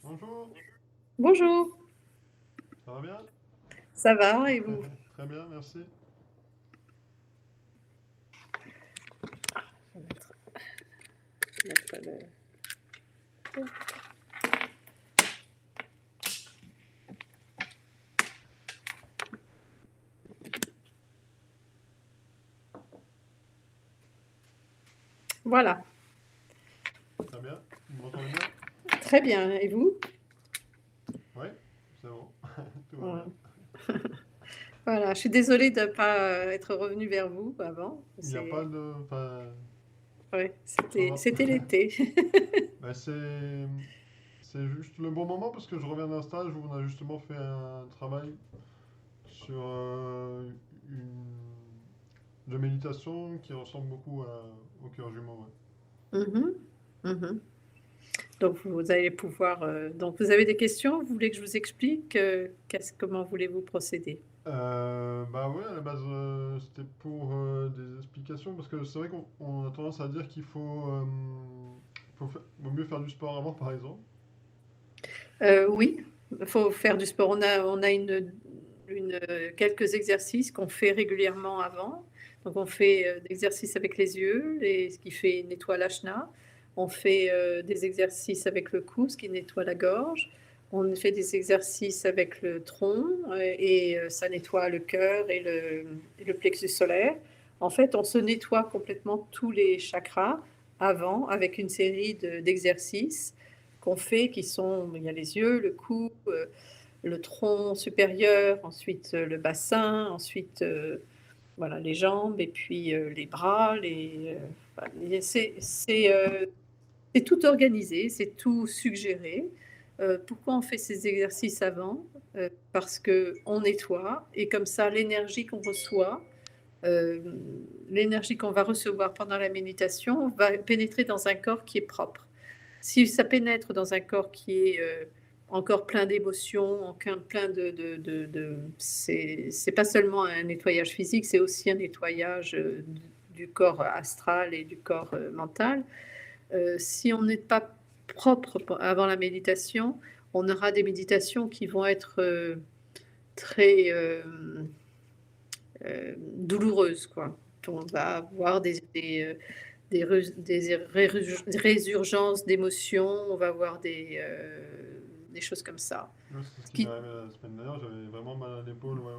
Bonjour, Bonjour, ça va bien? ça va et vous? Très bien, merci. Voilà, Très bien. Vous m'entendez bien? très bien. Et vous? Oui, c'est bon. Tout va Ouais. bien. Voilà, je suis désolée de ne pas être revenue vers vous avant. Il n'y a pas de... Ouais, ça c'était, va. c'était l'été. Ben, c'est juste le bon moment parce que je reviens d'un stage où on a justement fait un travail sur une de méditation qui ressemble beaucoup au cœur jumeau. Ouais. Mhm, mhm. Donc vous allez pouvoir. Donc vous avez des questions? Vous voulez que je vous explique comment voulez-vous procéder? Bah ouais, à la base, c'était pour des explications, parce que c'est vrai qu'on a tendance à dire qu'il vaut mieux faire du sport avant, par exemple. Oui, il faut faire du sport. On a quelques exercices qu'on fait régulièrement avant. Donc, on fait des exercices avec les yeux, ce qui fait nettoie l'ashna. On fait des exercices avec le cou, ce qui nettoie la gorge. On fait des exercices avec le tronc ça nettoie le cœur et le plexus solaire. En fait, on se nettoie complètement tous les chakras avant avec une série d'exercices qu'on fait qui sont, il y a les yeux, le cou, le tronc supérieur, ensuite le bassin, ensuite voilà, les jambes et puis les bras. Voilà. C'est tout organisé, c'est tout suggéré. Pourquoi on fait ces exercices avant? Parce qu'on nettoie et comme ça euh, l'énergie qu'on va recevoir pendant la méditation va pénétrer dans un corps qui est propre. Si ça pénètre dans un corps qui est encore plein d'émotions, plein c'est pas seulement un nettoyage physique, c'est aussi un nettoyage du corps astral et du corps mental. Si on n'est pas propre avant la méditation, on aura des méditations qui vont être très douloureuses, quoi. On va avoir des résurgences d'émotions, on va avoir des choses comme ça. Ouais, c'est ce Ce qui m'est qui, arrivé la semaine dernière, j'avais vraiment mal à l'épaule, ouais,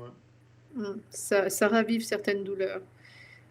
ouais. ça ravive certaines douleurs.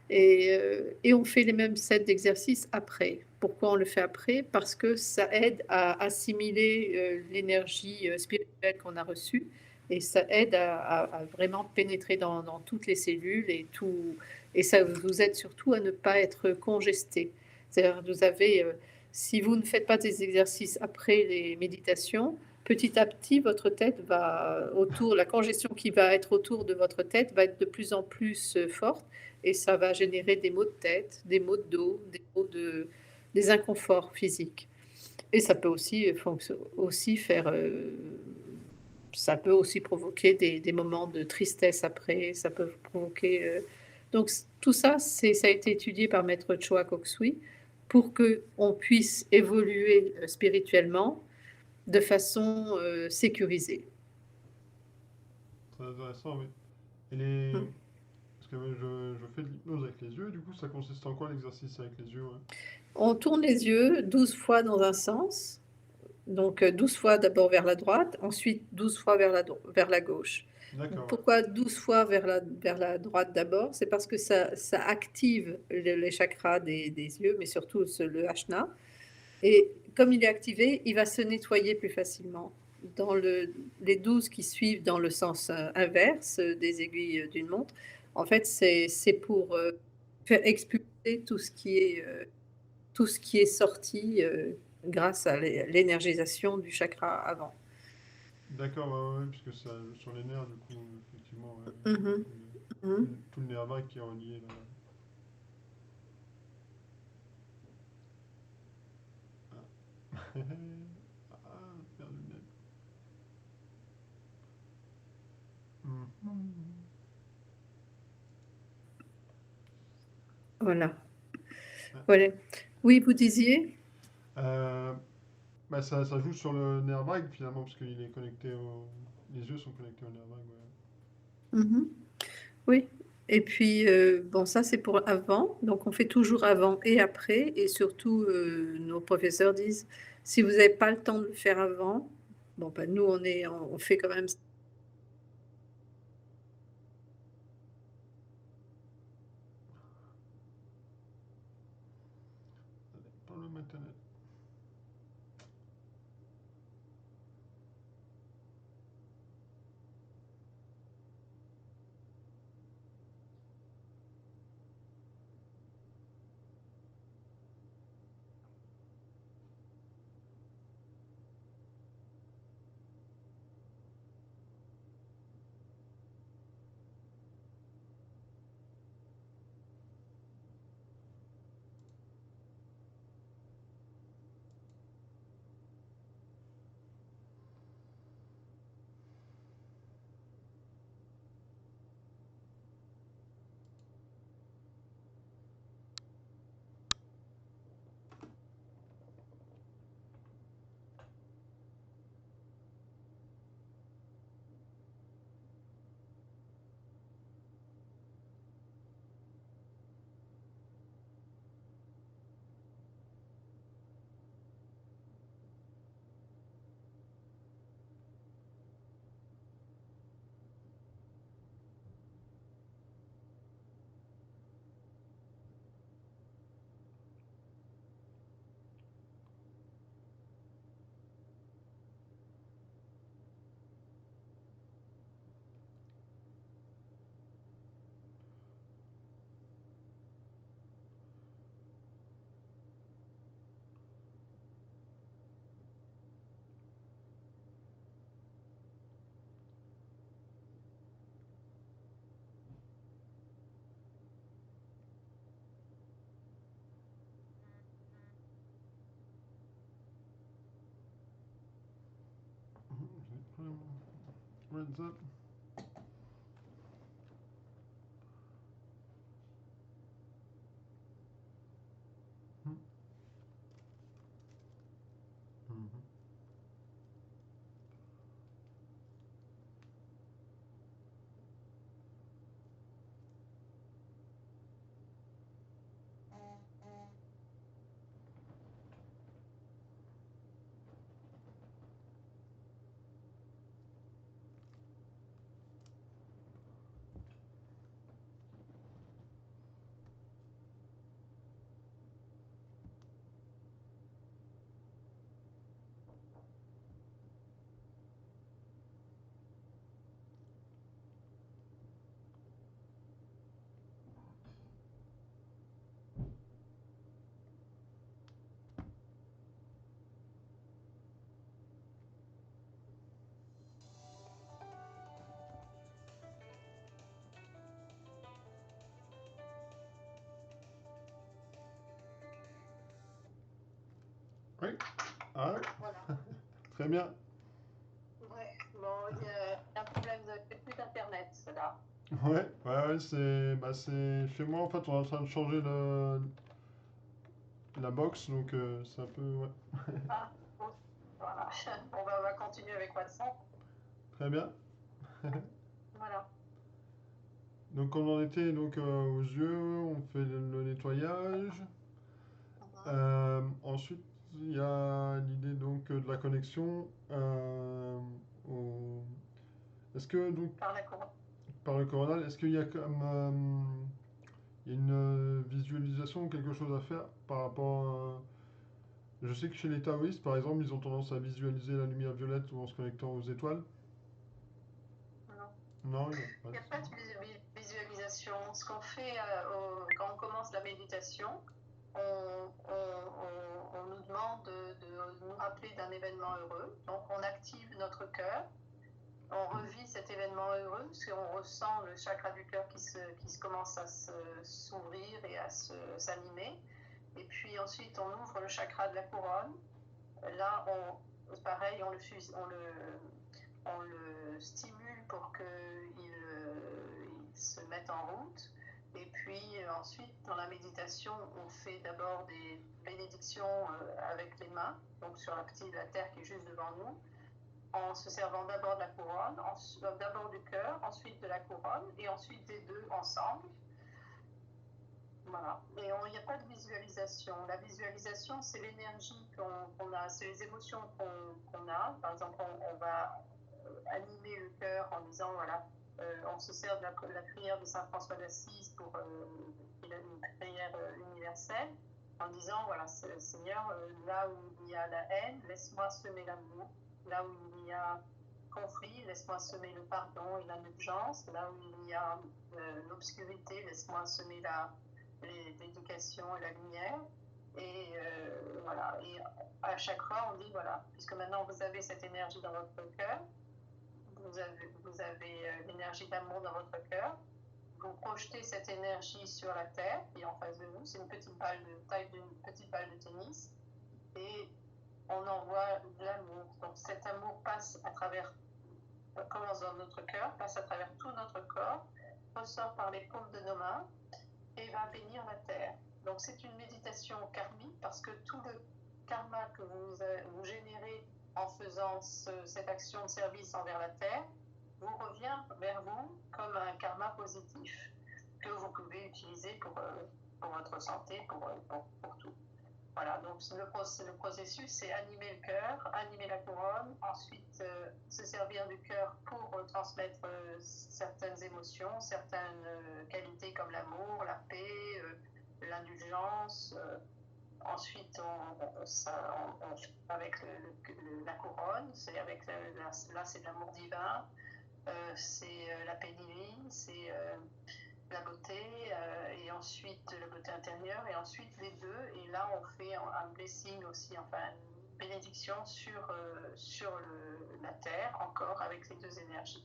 Et on fait les mêmes sets d'exercices après. Pourquoi on le fait après? Parce que ça aide à assimiler l'énergie spirituelle qu'on a reçue et ça aide à vraiment pénétrer dans toutes les cellules et ça vous aide surtout à ne pas être congesté. C'est-à-dire, si vous ne faites pas des exercices après les méditations, petit à petit, votre tête la congestion qui va être autour de votre tête va être de plus en plus forte et ça va générer des maux de tête, des maux de dos, des inconforts physiques. Et ça peut aussi faire, ça peut aussi provoquer des moments de tristesse après, ça peut provoquer. Donc tout ça, ça a été étudié par Maître Choa Kok Sui pour que on puisse évoluer spirituellement de façon sécurisée. Très intéressant, oui. Et les... Mm. Parce que je fais de l'hypnose avec les yeux, du coup, ça consiste en quoi l'exercice avec les yeux, ouais? On tourne les yeux 12 fois dans un sens. Donc 12 fois d'abord vers la droite, ensuite 12 fois vers la gauche. D'accord, ouais. Pourquoi 12 fois vers la droite d'abord? C'est parce que ça active les chakras des yeux, mais surtout le Ajna. Et comme il est activé, il va se nettoyer plus facilement. Les 12 qui suivent dans le sens inverse des aiguilles d'une montre, en fait, c'est pour faire expulser tout ce qui est sorti grâce à l'énergisation du chakra avant. D'accord, ouais, ouais, ouais, puisque ça joue sur les nerfs, du coup, effectivement, ouais. Mhm, mhm. Tout le nerf vague qui est relié là. Ah, ah perdu le net. Mhm. Voilà. Ah, Voilà. Oui, vous disiez? Euh, Bah ça joue sur le nerf vague finalement, parce qu'il est connecté au... Les yeux sont connectés au nerf vague, Mhm. Oui. Et puis, bon, ça c'est pour avant. Donc, on fait toujours avant et après. Et surtout, nos professeurs disent, si vous n'avez pas le temps de le faire avant, bon, ben, nous, on fait quand même. ouais. Problème internet. What's up? Mhm. Oui. Ah ouais. Voilà. Très bien. Ouais. Bon, il y a un problème de plus d'internet, là. Ouais, c'est chez moi en fait, on est en train de changer la box, donc c'est un peu, ouais. Ah, bon, voilà. On va continuer avec WhatsApp. Très bien. Voilà. Donc on en était donc aux yeux, on fait le nettoyage. Mhm. Ensuite, il y a l'idée donc de la connexion au... Est-ce que donc Par la couronne. par le coronal, est-ce qu'il y a comme il y a une visualisation ou quelque chose à faire par rapport je sais que chez les taoïstes, par exemple, ils ont tendance à visualiser la lumière violette ou en se connectant aux étoiles. Non. Non, il n'y a pas Il de n'y a ça. pas de visualisation. Ce qu'on fait quand on commence la méditation, on nous demande de nous rappeler d'un événement heureux. Donc, on active notre cœur, on revit cet événement heureux, parce qu'on ressent le chakra du cœur qui commence à s'ouvrir et à s'animer. Et puis ensuite, on ouvre le chakra de la couronne. Là, pareil, on le stimule pour qu'il se mette en route. Et puis ensuite, dans la méditation, on fait d'abord des bénédictions bénédiction avec les mains, donc sur la terre qui est juste devant nous, en se servant d'abord de la couronne, d'abord du cœur, ensuite de la couronne, et ensuite des deux ensemble. Voilà. Et il n'y a pas de visualisation. La visualisation, c'est l'énergie qu'on a, c'est les émotions qu'on a. Par exemple, on va animer le cœur en disant, voilà, on se sert de la prière de Saint François d'Assise pour une prière universelle, en disant, voilà, Seigneur, là où il y a la haine, laisse-moi semer l'amour. Là où il y a conflit, laisse-moi semer le pardon et l'indulgence. Là où il y a l'obscurité, laisse-moi semer l'éducation et la lumière. Et voilà. Et à chaque fois, on dit, voilà, puisque maintenant vous avez cette énergie dans votre cœur, vous avez l'énergie d'amour dans votre cœur, vous projetez cette énergie sur la terre qui est en face de nous, c'est une petite balle de taille d'une petite balle de tennis, et on envoie de l'amour. Donc cet amour passe à travers, commence dans notre cœur, passe à travers tout notre corps, ressort par les paumes de nos mains et va bénir la terre. Donc c'est une méditation karmique parce que tout le karma que vous générez en faisant cette action de service envers la terre vous revient vers vous comme un karma positif que vous pouvez utiliser pour votre santé, pour tout. Voilà, donc le processus, c'est animer le cœur, animer la couronne, ensuite se servir du cœur pour transmettre certaines émotions, certaines qualités comme l'amour, la paix, l'indulgence. Ensuite, avec la couronne, c'est avec là c'est de l'amour divin, c'est la paix divine, c'est la beauté, et ensuite la beauté intérieure, et ensuite les deux, et là on fait un blessing aussi, enfin une bénédiction sur la terre, encore avec les deux énergies.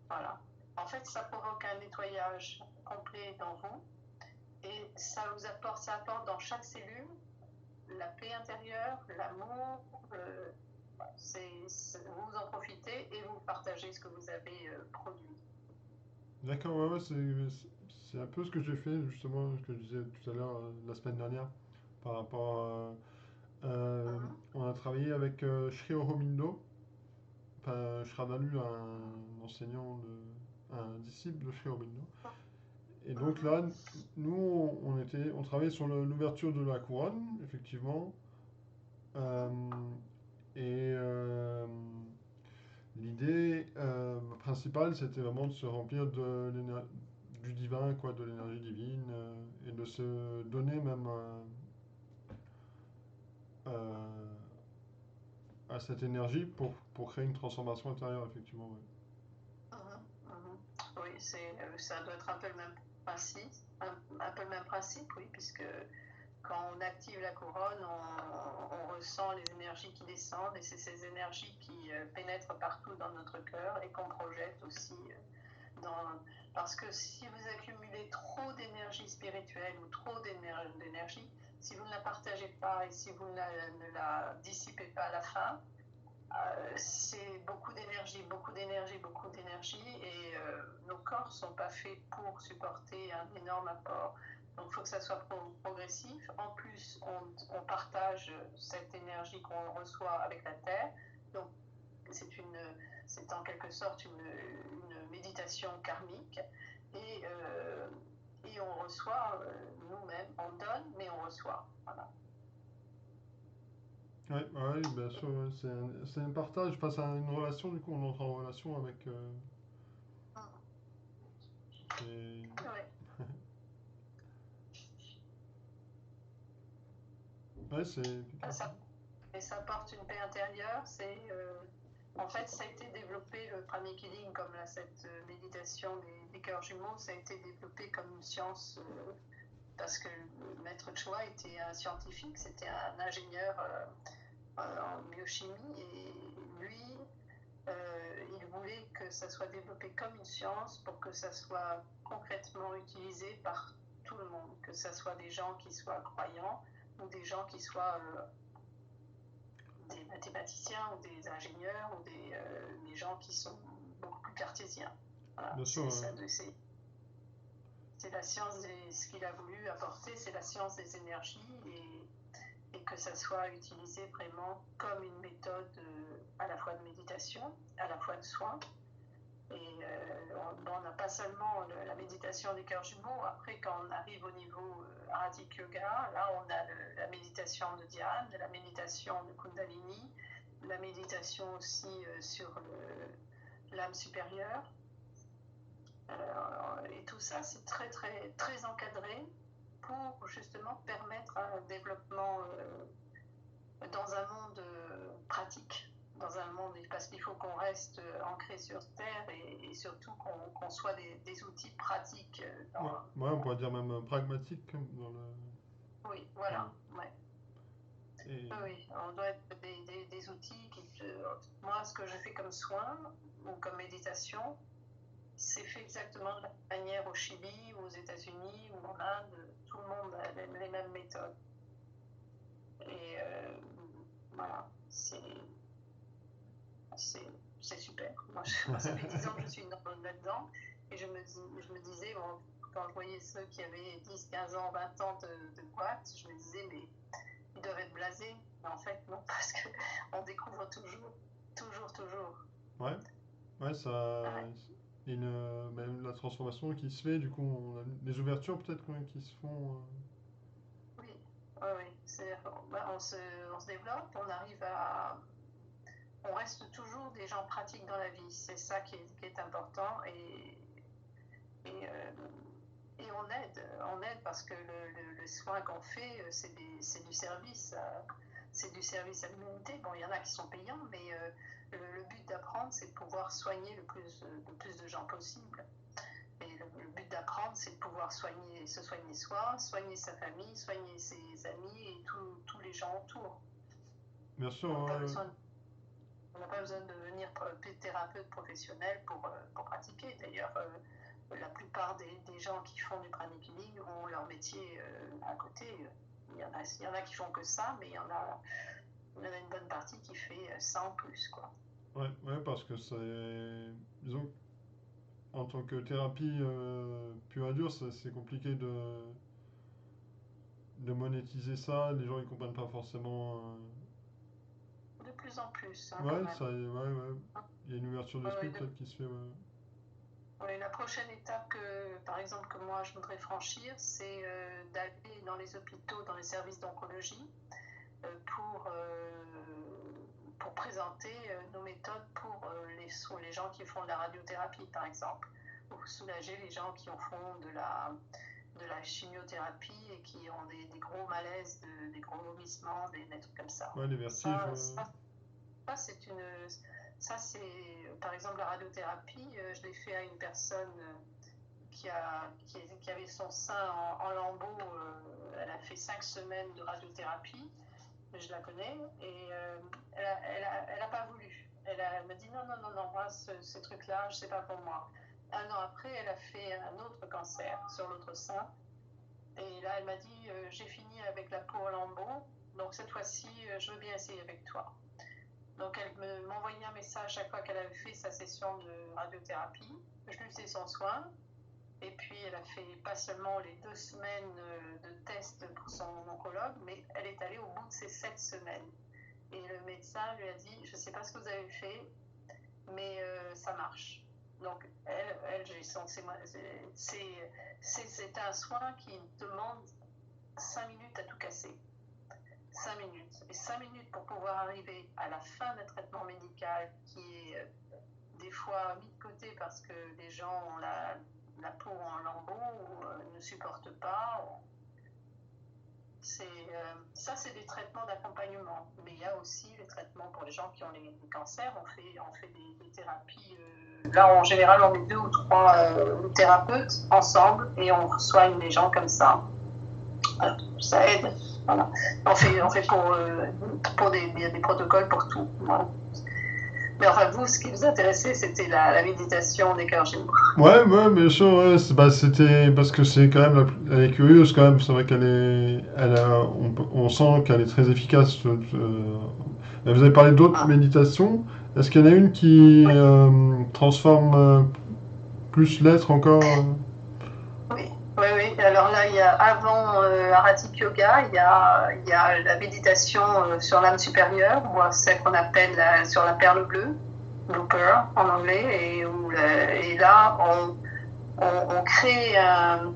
Voilà. En fait, ça provoque un nettoyage complet dans vous, et ça apporte dans chaque cellule la paix intérieure, l'amour, vous en profitez et vous partagez ce que vous avez produit. D'accord, ouais, c'est un peu ce que j'ai fait, justement, ce que je disais tout à l'heure, la semaine dernière, par rapport à... on a travaillé avec Sri Aurobindo, enfin, Shravanu, un enseignant, un disciple de Sri Aurobindo. Et donc là, nous, on travaillait sur l'ouverture de la couronne, effectivement. Euh, et l'idée principale, c'était vraiment de se remplir du divin, quoi, de l'énergie divine, et de se donner même euh, à cette énergie pour créer une transformation intérieure, effectivement. Ouais. Oui, ça doit être un peu le même principe, un peu le même principe, oui, puisque quand on active la couronne, on ressent les énergies qui descendent, et c'est ces énergies qui pénètrent partout dans notre cœur et qu'on projette aussi parce que si vous accumulez trop d'énergie spirituelle ou trop d'énergie, si vous ne la partagez pas et si vous ne la dissipez pas à la fin, c'est beaucoup d'énergie, beaucoup d'énergie, beaucoup d'énergie, et nos corps ne sont pas faits pour supporter un énorme apport. Donc il faut que ça soit progressif. En plus, on partage cette énergie qu'on reçoit avec la Terre. Donc c'est en quelque sorte une méditation karmique, et on reçoit nous-mêmes, on donne, mais on reçoit. Voilà. Oui, bien sûr, ouais, c'est un partage face à une relation, du coup on entre en relation avec... Ouais. Ouais, c'est... Et ça apporte une paix intérieure. En fait, ça a été développé, le Pranic Healing, comme cette méditation des cœurs jumeaux, ça a été développé comme une science, parce que le maître Choa était un scientifique, c'était un ingénieur en biochimie, et lui, il voulait que ça soit développé comme une science pour que ça soit concrètement utilisé par tout le monde, que ça soit des gens qui soient croyants ou des gens qui soient des mathématiciens ou des ingénieurs ou des gens qui sont beaucoup plus cartésiens. Voilà, Bien sûr, c'est la science ce qu'il a voulu apporter, c'est la science des énergies, que ça soit utilisé vraiment comme une méthode à la fois de méditation, à la fois de soin. Et on n'a pas seulement la méditation des cœurs jumeaux. Après, quand on arrive au niveau Aratik Yoga, là, on a la méditation de Dhyan, la méditation de Kundalini, la méditation aussi sur l'âme supérieure. Et tout ça, c'est très, très, très encadré pour justement permettre un développement dans un monde pratique. Dans un monde, parce qu'il faut qu'on reste ancré sur Terre et surtout qu'on soit des outils pratiques. Ouais, on pourrait dire même pragmatique dans le... Oui, voilà. Ouais. Et... Oui, on doit être des outils qui... Moi, ce que je fais comme soin ou comme méditation, c'est fait exactement de la même manière au Chili, ou aux États-Unis, ou en Inde. Tout le monde a les mêmes méthodes. Et voilà, c'est super. Moi, ça fait 10 ans que je suis là-dedans. Et je me disais, bon, quand je voyais ceux qui avaient 10, 15 ans, 20 ans de boîte, je me disais, mais ils doivent être blasés. Mais en fait, non, parce qu'on découvre toujours. Ouais, ça... Ouais. Même la transformation qui se fait, du coup, on a les ouvertures peut-être qui se font... Oui. On se développe, on arrive à... On reste toujours des gens pratiques dans la vie, c'est ça qui est important, et on aide parce que le soin qu'on fait, c'est du service, c'est du service à l'humanité. Bon, il y en a qui sont payants, mais le but d'apprendre, c'est de pouvoir soigner le plus de gens possible. Et le but d'apprendre, c'est de pouvoir se soigner soi, soigner sa famille, soigner ses amis et tous les gens autour. Bien sûr. On n'a pas besoin de devenir thérapeute professionnel pour pratiquer. D'ailleurs, la plupart des gens qui font du pranic healing ont leur métier à côté. Il y en a qui font que ça, mais il y en a une bonne partie qui fait ça en plus, quoi. Ouais, parce que c'est... Disons, en tant que thérapie pure et dure, c'est compliqué de monétiser ça. Les gens, ils comprennent pas forcément... De plus en plus, hein, ouais, quand même. ouais. Il y a une ouverture d'esprit peut-être qui se fait, Oui, la prochaine étape par exemple, que moi je voudrais franchir, c'est d'aller dans les hôpitaux, dans les services d'oncologie, pour présenter nos méthodes pour les gens qui font de la radiothérapie, par exemple, pour soulager les gens qui font de la chimiothérapie et qui ont des gros malaises, des gros vomissements, des trucs comme ça. Ouais, les vertiges. Ça, c'est, par exemple, la radiothérapie, je l'ai fait à une personne qui avait son sein en lambeaux. Elle a fait 5 semaines de radiothérapie, je la connais, et elle a pas voulu. Elle m'a dit non, moi, ces trucs-là, je sais pas pour moi. 1 an après, elle a fait un autre cancer sur l'autre sein. Et là, elle m'a dit, j'ai fini avec la peau en lambeaux, donc cette fois-ci, je veux bien essayer avec toi. Donc elle m'envoyait un message chaque fois qu'elle avait fait sa session de radiothérapie. Je lui faisais son soin. Et puis elle a fait pas seulement les 2 semaines de tests pour son oncologue, mais elle est allée au bout de ces 7 semaines. Et le médecin lui a dit, je ne sais pas ce que vous avez fait, mais ça marche. Donc c'est un soin qui demande 5 minutes à tout casser. 5 minutes. Et 5 minutes pour pouvoir arriver à la fin d'un traitement médical qui est des fois mis de côté parce que les gens ont la peau en lambeaux ou ne supportent pas. Ça, c'est des traitements d'accompagnement. Mais il y a aussi les traitements pour les gens qui ont les cancers. On fait des thérapies. Là, en général, on est 2 ou 3 thérapeutes ensemble et on soigne les gens comme ça. Ça aide. Voilà. On fait pour des protocoles pour tout. Voilà. Mais enfin, vous, ce qui vous intéressait, c'était la méditation des cœurs jumeaux. Ouais, bien sûr, ouais. C'était parce que c'est quand même, elle est curieuse quand même. C'est vrai on sent qu'elle est très efficace. Vous avez parlé d'autres méditations. Est-ce qu'il y en a une qui transforme plus l'être encore Oui. alors là, avant Haratik Yoga, il y a la méditation sur l'âme supérieure, ou celle qu'on appelle sur la perle bleue, Blue Pearl en anglais, et là, on crée un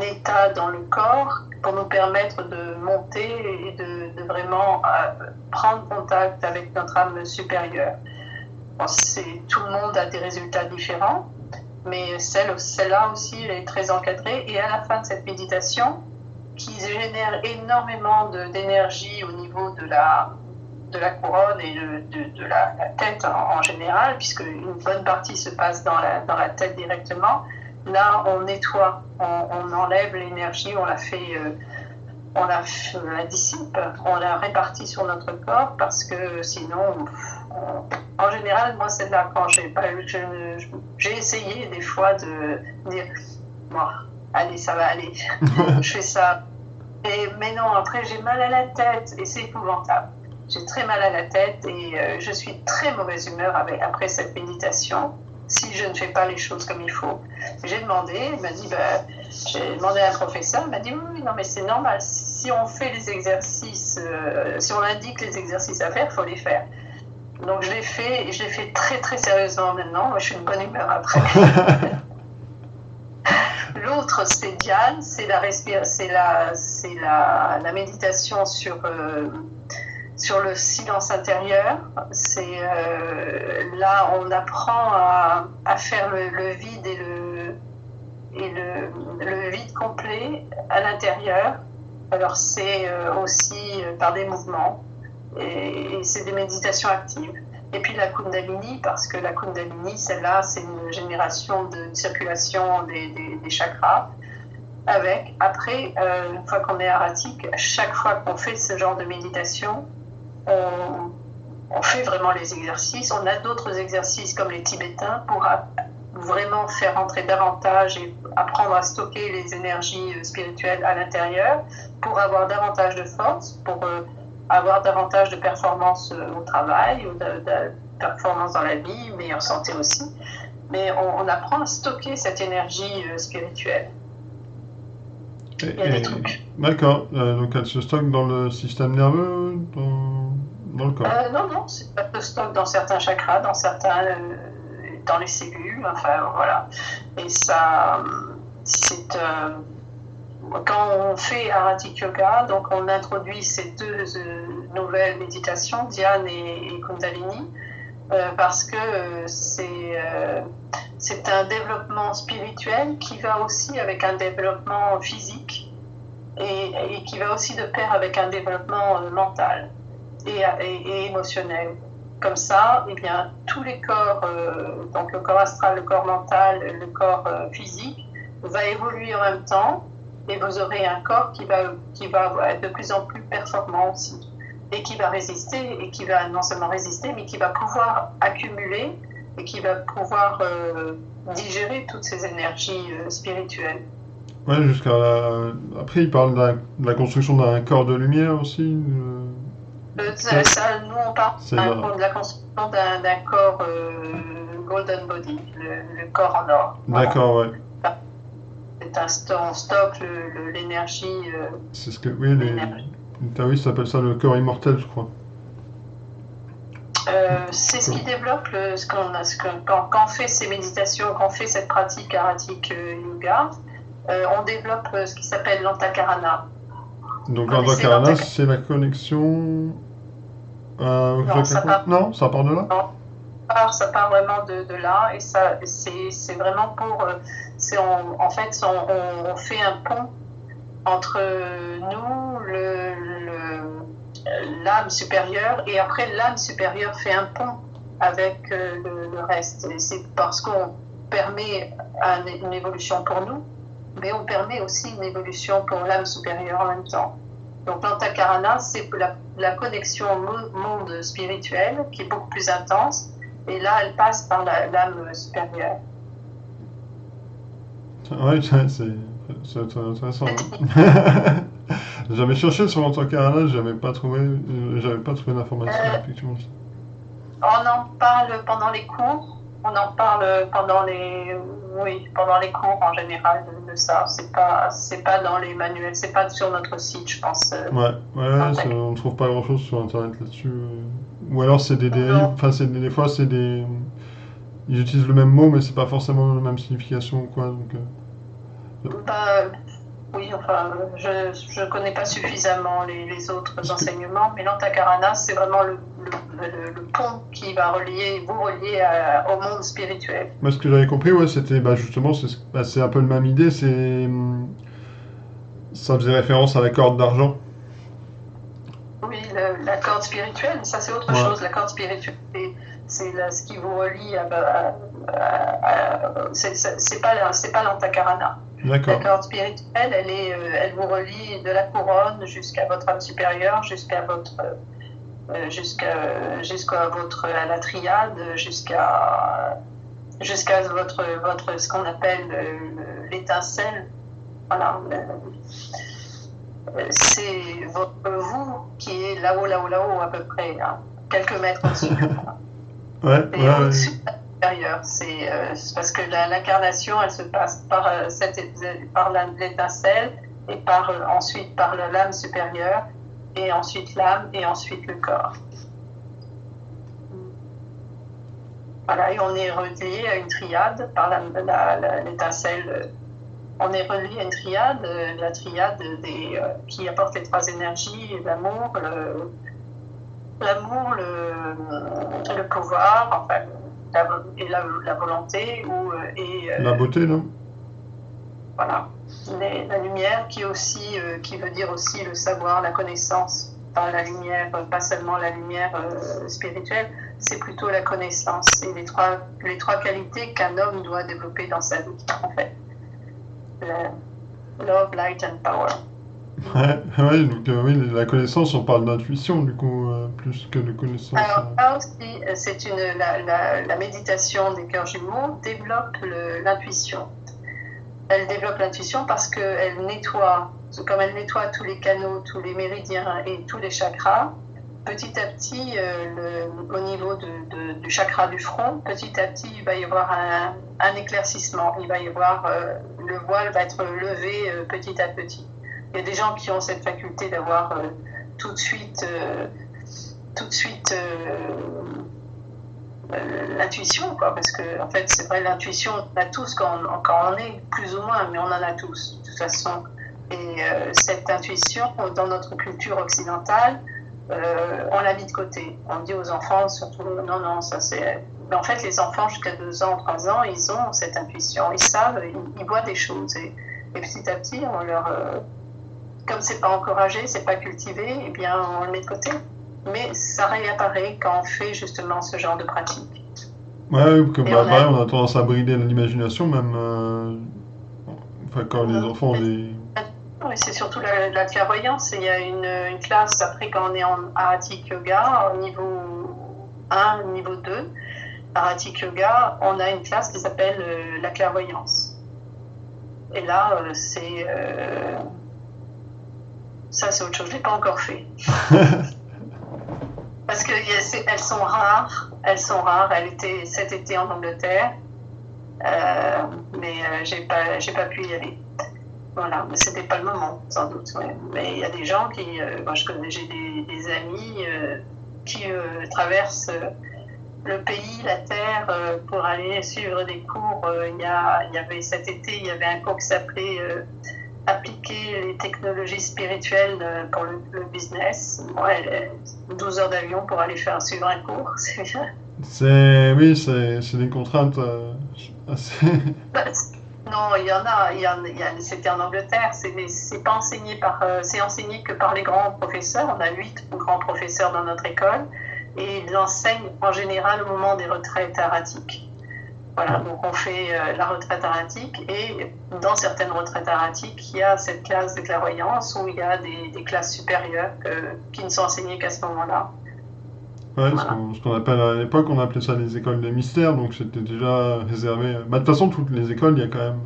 état dans le corps pour nous permettre de monter et de vraiment prendre contact avec notre âme supérieure. Bon, tout le monde a des résultats différents, mais celle-là aussi, elle est très encadrée. Et à la fin de cette méditation, qui génère énormément d'énergie au niveau de la couronne et de la tête en général, puisque une bonne partie se passe dans la tête directement, là, on nettoie, on enlève l'énergie, on la dissipe, on la répartit sur notre corps, parce que sinon, en général, moi, c'est là quand j'ai essayé des fois de dire, bon, allez, ça va aller, je fais ça. Mais non, après, j'ai mal à la tête et c'est épouvantable. J'ai très mal à la tête et je suis très mauvaise humeur après cette méditation si je ne fais pas les choses comme il faut. J'ai demandé à un professeur, il m'a dit oui, non mais c'est normal, si on fait les exercices, si on indique les exercices à faire, il faut les faire. Donc je l'ai fait et je l'ai fait très très sérieusement maintenant, je suis de bonne humeur après. L'autre c'est Dhyan, c'est la méditation sur le silence intérieur. Là on apprend à faire le vide et le vide complet à l'intérieur. Alors c'est aussi par des mouvements et c'est des méditations actives. Et puis la Kundalini, parce que la Kundalini, celle-là, c'est une génération de circulation des chakras. Après, une fois qu'on est haratique, chaque fois qu'on fait ce genre de méditation, on fait vraiment les exercices. On a d'autres exercices comme les Tibétains pour vraiment faire entrer davantage et apprendre à stocker les énergies spirituelles à l'intérieur pour avoir davantage de force, pour avoir davantage de performance au travail, ou de performance dans la vie, meilleure santé aussi. Mais on apprend à stocker cette énergie spirituelle. Il y a des trucs. D'accord. Donc elle se stocke dans le système nerveux, dans le corps? Non, elle se stocke dans certains chakras, dans les cellules, enfin voilà. Et ça, quand on fait Haratik Yoga, donc on introduit ces deux nouvelles méditations, Dhyan et Kundalini, parce que c'est un développement spirituel qui va aussi avec un développement physique et qui va aussi de pair avec un développement mental et émotionnel. Comme ça, eh bien, tous les corps, donc le corps astral, le corps mental, le corps physique, va évoluer en même temps. Et vous aurez un corps qui va être de plus en plus performant aussi. Et qui va résister, et qui va non seulement résister, mais qui va pouvoir accumuler et qui va pouvoir digérer toutes ces énergies spirituelles. Ouais, Après, il parle de la construction d'un corps de lumière aussi. Nous, on parle de la construction d'un corps Golden Body, le corps en or. D'accord, ouais. On stocke l'énergie. C'est ce que les taoïstes appellent ça le corps immortel, je crois. C'est ce qui développe quand on fait ces méditations, quand on fait cette pratique Haratik Yoga, on développe ce qui s'appelle l'Antakarana. Donc l'Antakarana, c'est la connexion. Non, ça part de là. Non, ça part vraiment de là, et ça, c'est vraiment pour. En fait, on fait un pont entre nous, l'âme supérieure, et après l'âme supérieure fait un pont avec le reste. Et c'est parce qu'on permet une évolution pour nous, mais on permet aussi une évolution pour l'âme supérieure en même temps. Donc l'Antakarana, c'est la connexion au monde spirituel qui est beaucoup plus intense, et là elle passe par l'âme supérieure. Oui, c'est intéressant. J'avais cherché sur l'Antakarana, j'avais pas trouvé d'informations, effectivement. On en parle pendant les cours, on en parle pendant pendant les cours en général de ça. C'est pas dans les manuels, c'est pas sur notre site, je pense. Ouais, on ne trouve pas grand-chose sur Internet là-dessus. Ou alors c'est des dérives, Non. enfin des fois c'est des... Ils utilisent le même mot mais c'est pas forcément la même signification ou quoi, donc... Bah, oui, enfin, je connais pas suffisamment les autres Parce que, enseignements, mais l'Antakarana, c'est vraiment le pont qui va vous relier au monde spirituel. moi, ce que j'avais compris, ouais, c'était justement, c'est un peu la même idée, ça faisait référence à la corde d'argent. Oui, la corde spirituelle, ça c'est autre Ouais, chose. La corde spirituelle, c'est ce qui vous relie c'est pas l'Antakarana. La d'accord. corde spirituelle, elle vous relie de la couronne jusqu'à votre âme supérieure, jusqu'à à la triade, jusqu'à ce qu'on appelle l'étincelle. Voilà. C'est votre vous qui est là-haut, là-haut, là-haut à peu près, hein, quelques mètres au-dessus. Ouais, Et ouais, ouais. au-dessus de l'intérieur, c'est parce que l'incarnation, elle se passe par l'étincelle et ensuite par la lame supérieure et ensuite l'âme et ensuite le corps. Voilà, et on est relié à une triade par l'étincelle. On est relié à une triade, la triade qui apporte les trois énergies, l'amour, le pouvoir, enfin, la volonté, La beauté, non? voilà. La lumière qui veut dire aussi le savoir, la connaissance. Enfin, la lumière, pas seulement la lumière spirituelle, c'est plutôt la connaissance. C'est les trois qualités qu'un homme doit développer dans sa vie, en fait. Love, light and power. Ouais, ouais, donc oui, la connaissance, on parle d'intuition, du coup, plus que de connaissance. Alors, là aussi, la méditation des cœurs jumeaux développe l'intuition. Elle développe l'intuition parce qu'elle nettoie, comme elle nettoie tous les canaux, tous les méridiens et tous les chakras, petit à petit, au niveau du chakra du front, petit à petit, il va y avoir un éclaircissement. Il va y avoir, le voile va être levé petit à petit. Il y a des gens qui ont cette faculté d'avoir tout de suite l'intuition, quoi, parce que en fait, c'est vrai, l'intuition, on a tous quand on est, plus ou moins, mais on en a tous, de toute façon. Et cette intuition, dans notre culture occidentale, on l'a mis de côté. On dit aux enfants, surtout, non, non, ça c'est... Mais en fait, les enfants, jusqu'à 2 ans, 3 ans, ils ont cette intuition. Ils savent, ils voient des choses. Et petit à petit, comme c'est pas encouragé, c'est pas cultivé, eh bien, on le met de côté. Mais ça réapparaît quand on fait justement ce genre de pratique. Ouais, comme Et pareil, on a tendance à brider l'imagination, même. Enfin, quand les enfants, oui, c'est surtout la clairvoyance. Il y a une classe, après, quand on est en Aratik Yoga, au niveau 1, niveau 2, Aratik Yoga, on a une classe qui s'appelle la clairvoyance. Et là, ça, c'est autre chose. Je ne l'ai pas encore fait. Parce qu'elles sont rares. Elles sont rares. Elle était cet été en Angleterre. Mais j'ai pas pu y aller. Voilà, mais c'était pas le moment, sans doute. Ouais. Mais il y a des gens moi j'ai des amis qui traversent le pays, la terre, pour aller suivre des cours. Il y avait cet été, il y avait un cours qui s'appelait Appliquer les technologies spirituelles pour le business. Ouais, 12 heures d'avion pour aller suivre un cours, c'est bien. oui, c'est des contraintes assez. Non, c'était en Angleterre, c'est pas enseigné c'est enseigné que par les grands professeurs. On a 8 grands professeurs dans notre école et ils enseignent en général au moment des retraites aratiques. Voilà, donc on fait la retraite aratique et dans certaines retraites aratiques, il y a cette classe de clairvoyance où il y a des classes supérieures qui ne sont enseignées qu'à ce moment-là. Ouais, Voilà. ce qu'on appelle à l'époque, on appelait ça les écoles de mystère, donc c'était déjà réservé. De toute façon, toutes les écoles, il y a quand même.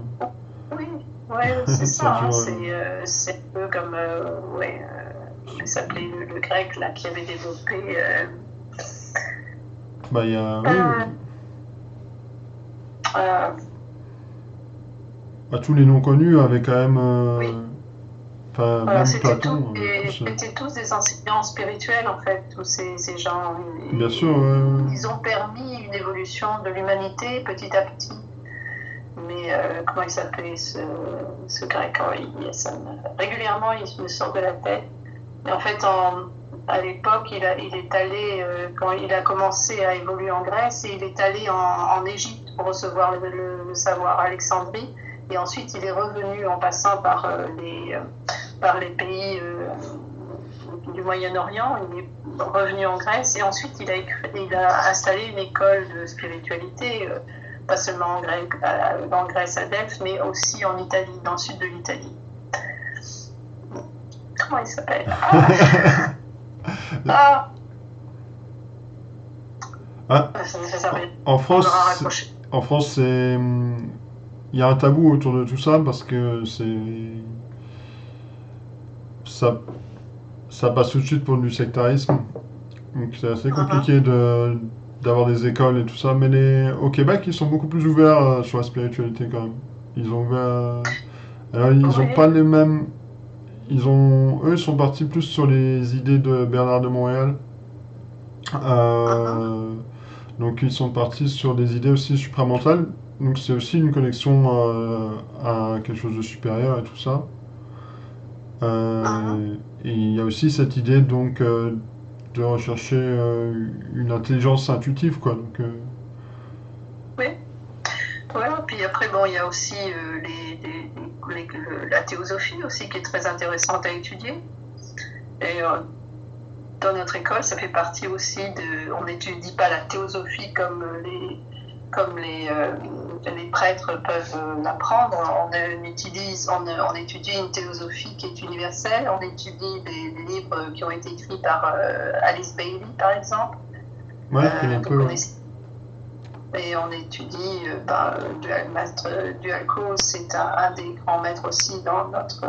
Oui, ouais, c'est Ça ça. Hein, dure. c'est un peu comme, il s'appelait le grec là qui avait développé. Il y a. Oui, Euh, Tous les noms connus avaient quand même, oui, enfin, voilà, même Platon, tous, c'était tous des enseignants spirituels, en fait, tous ces gens. bien sûr, Ils ont permis une évolution de l'humanité petit à petit. Mais comment il s'appelait ce grec, régulièrement il me sort de la tête. Mais en fait, à l'époque, il est allé, quand il a commencé à évoluer en Grèce, et il est allé en Égypte pour recevoir le savoir à Alexandrie. Et ensuite, il est revenu en passant par les pays du Moyen-Orient. Il est revenu en Grèce et ensuite il a installé une école de spiritualité, pas seulement en Grèce à Delphes, mais aussi en Italie, dans le sud de l'Italie. Comment il s'appelle? Ah, Ah, ça en on aura France, raccroché. en France, il y a un tabou autour de tout ça parce que ça, ça passe tout de suite pour du sectarisme. Donc c'est assez compliqué d'avoir des écoles et tout ça. Mais au Québec, ils sont beaucoup plus ouverts sur la spiritualité quand même. Ils ont ouvert. Alors, ils ont Oui, pas les mêmes. Eux, ils sont partis plus sur les idées de Bernard de Montréal. Euh, donc ils sont partis sur des idées aussi supramentales. Donc c'est aussi une connexion à quelque chose de supérieur et tout ça. Et il y a aussi cette idée donc de rechercher une intelligence intuitive quoi. Donc, oui. Voilà, puis après, bon, il y a aussi la théosophie aussi qui est très intéressante à étudier. Et dans notre école, ça fait partie aussi de. On n'étudie pas la théosophie comme les prêtres peuvent l'apprendre. On étudie une théosophie qui est universelle. On étudie des livres qui ont été écrits par Alice Bailey, par exemple. ouais, je connais un Vous peu. Ouais. connaissez. Et on étudie Maître Duhalco, c'est un des grands maîtres aussi dans notre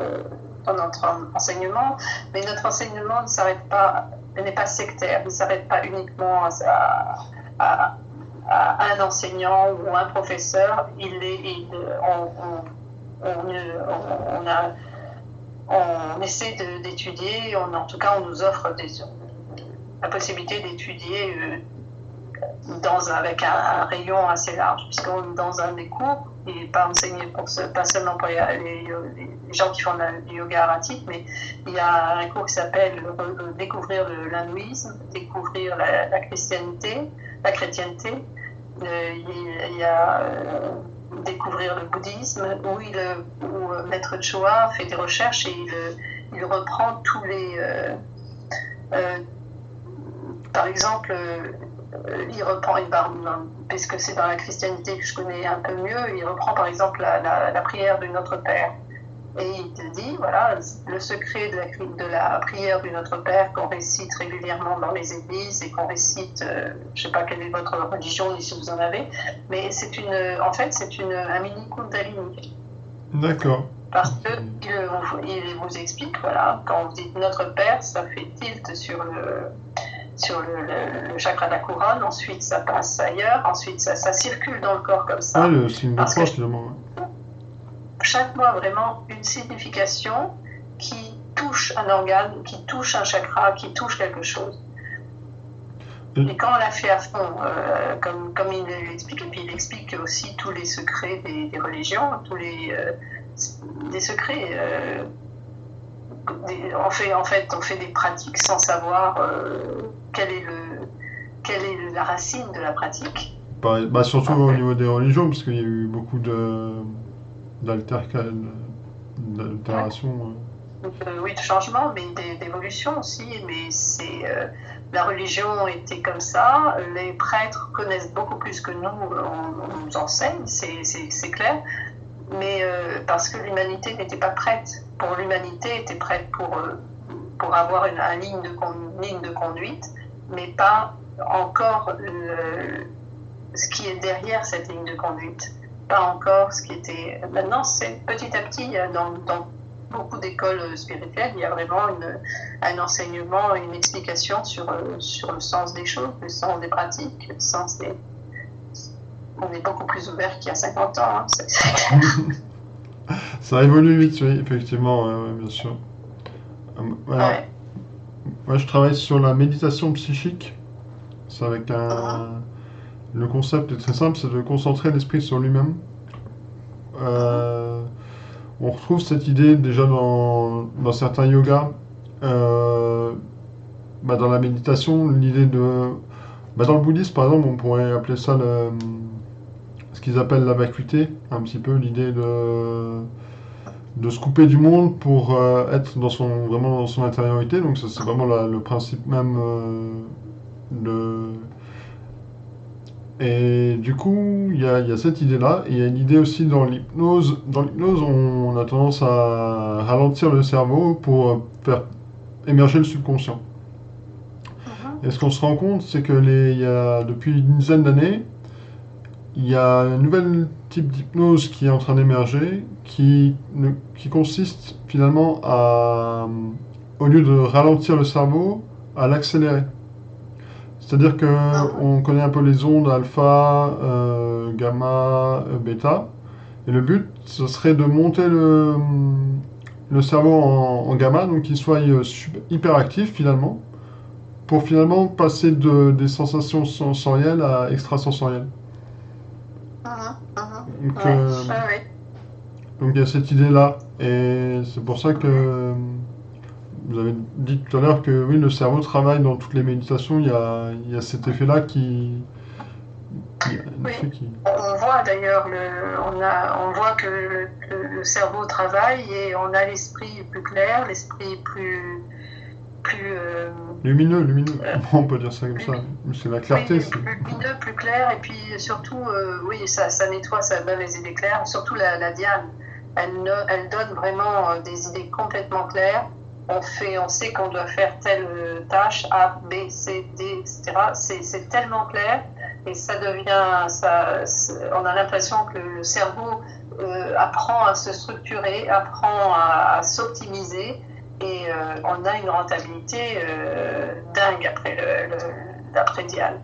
enseignement. Mais notre enseignement ne s'arrête pas, n'est pas sectaire, il ne s'arrête pas uniquement à un enseignant ou un professeur. On essaie d'étudier, en tout cas on nous offre la possibilité d'étudier avec un rayon assez large, puisqu'on dans un des cours, il n'est pas enseigné pas seulement pour les gens qui font du yoga haratique, mais il y a un cours qui s'appelle Découvrir l'hindouisme, découvrir la chrétienté, il y a Découvrir le bouddhisme, où Maître Choa fait des recherches et il reprend tous les... par exemple, il reprend, puisque c'est dans la christianité que je connais un peu mieux, il reprend par exemple la prière du Notre Père. Et il te dit, voilà, le secret de la prière du Notre Père qu'on récite régulièrement dans les églises et qu'on récite, je ne sais pas quelle est votre religion, ni si vous en avez, mais en fait, c'est un mini Kundalini. D'accord. Parce qu'il vous explique, voilà, quand vous dites Notre Père, ça fait tilt sur le chakra de la couronne, ensuite ça passe ailleurs, ensuite ça circule dans le corps comme ça. Ah, le signe de Parce croix que finalement. chaque mot a vraiment une signification qui touche un organe, qui touche un chakra, qui touche quelque chose. Et quand on l'a fait à fond, comme il l'explique, et puis il explique aussi tous les secrets des religions, tous des secrets. On fait des pratiques sans savoir quelle est la racine de la pratique. Surtout au niveau des religions, parce qu'il y a eu beaucoup d'altérations. Oui, de changement, mais d'évolution aussi. Mais la religion était comme ça. Les prêtres connaissent beaucoup plus que nous, on nous enseigne, c'est clair. Mais parce que l'humanité n'était pas prête. L'humanité était prête pour avoir une ligne de conduite, mais pas encore ce qui est derrière cette ligne de conduite. Pas encore ce qui était. Maintenant, c'est petit à petit, dans beaucoup d'écoles spirituelles, il y a vraiment un enseignement, une explication sur le sens des choses, le sens des pratiques, le sens des. on est beaucoup plus ouvert qu'il y a 50 ans, hein, c'est clair. Ça évolue vite, oui, effectivement, bien sûr. Alors, Ouais. moi, je travaille sur la méditation psychique. C'est avec un... Le concept est très simple, c'est de concentrer l'esprit sur lui-même. Euh, on retrouve cette idée déjà dans certains yogas. Dans la méditation, l'idée de... dans le bouddhisme, par exemple, on pourrait appeler ça ce qu'ils appellent la vacuité, un petit peu l'idée de se couper du monde pour être vraiment dans son intériorité. Donc ça, c'est vraiment le principe même de... Et du coup, il y a cette idée-là. Et il y a une idée aussi dans l'hypnose. Dans l'hypnose, on a tendance à ralentir le cerveau pour faire émerger le subconscient. Et ce qu'on se rend compte, c'est que depuis une dizaine d'années, il y a un nouvel type d'hypnose qui est en train d'émerger, qui consiste finalement au lieu de ralentir le cerveau, à l'accélérer. C'est-à-dire qu'on connaît un peu les ondes alpha, gamma, bêta, et le but, ce serait de monter le cerveau en gamma, donc qu'il soit hyperactif finalement, pour finalement passer des sensations sensorielles à extrasensorielles. Donc, donc il y a cette idée-là, et c'est pour ça que vous avez dit tout à l'heure que oui, le cerveau travaille dans toutes les méditations, il y a cet effet-là Oui, on voit d'ailleurs, on voit que le cerveau travaille et on a l'esprit plus clair, l'esprit plus lumineux, on peut dire ça comme ça. C'est la clarté. Oui, plus lumineux, plus clair, et puis surtout, oui, ça nettoie, ça donne les idées claires. Surtout la Diane, elle donne vraiment des idées complètement claires. On sait qu'on doit faire telle tâche, A, B, C, D, etc. C'est tellement clair, et ça devient, on a l'impression que le cerveau apprend à se structurer, apprend à s'optimiser. Et on a une rentabilité dingue après Diane.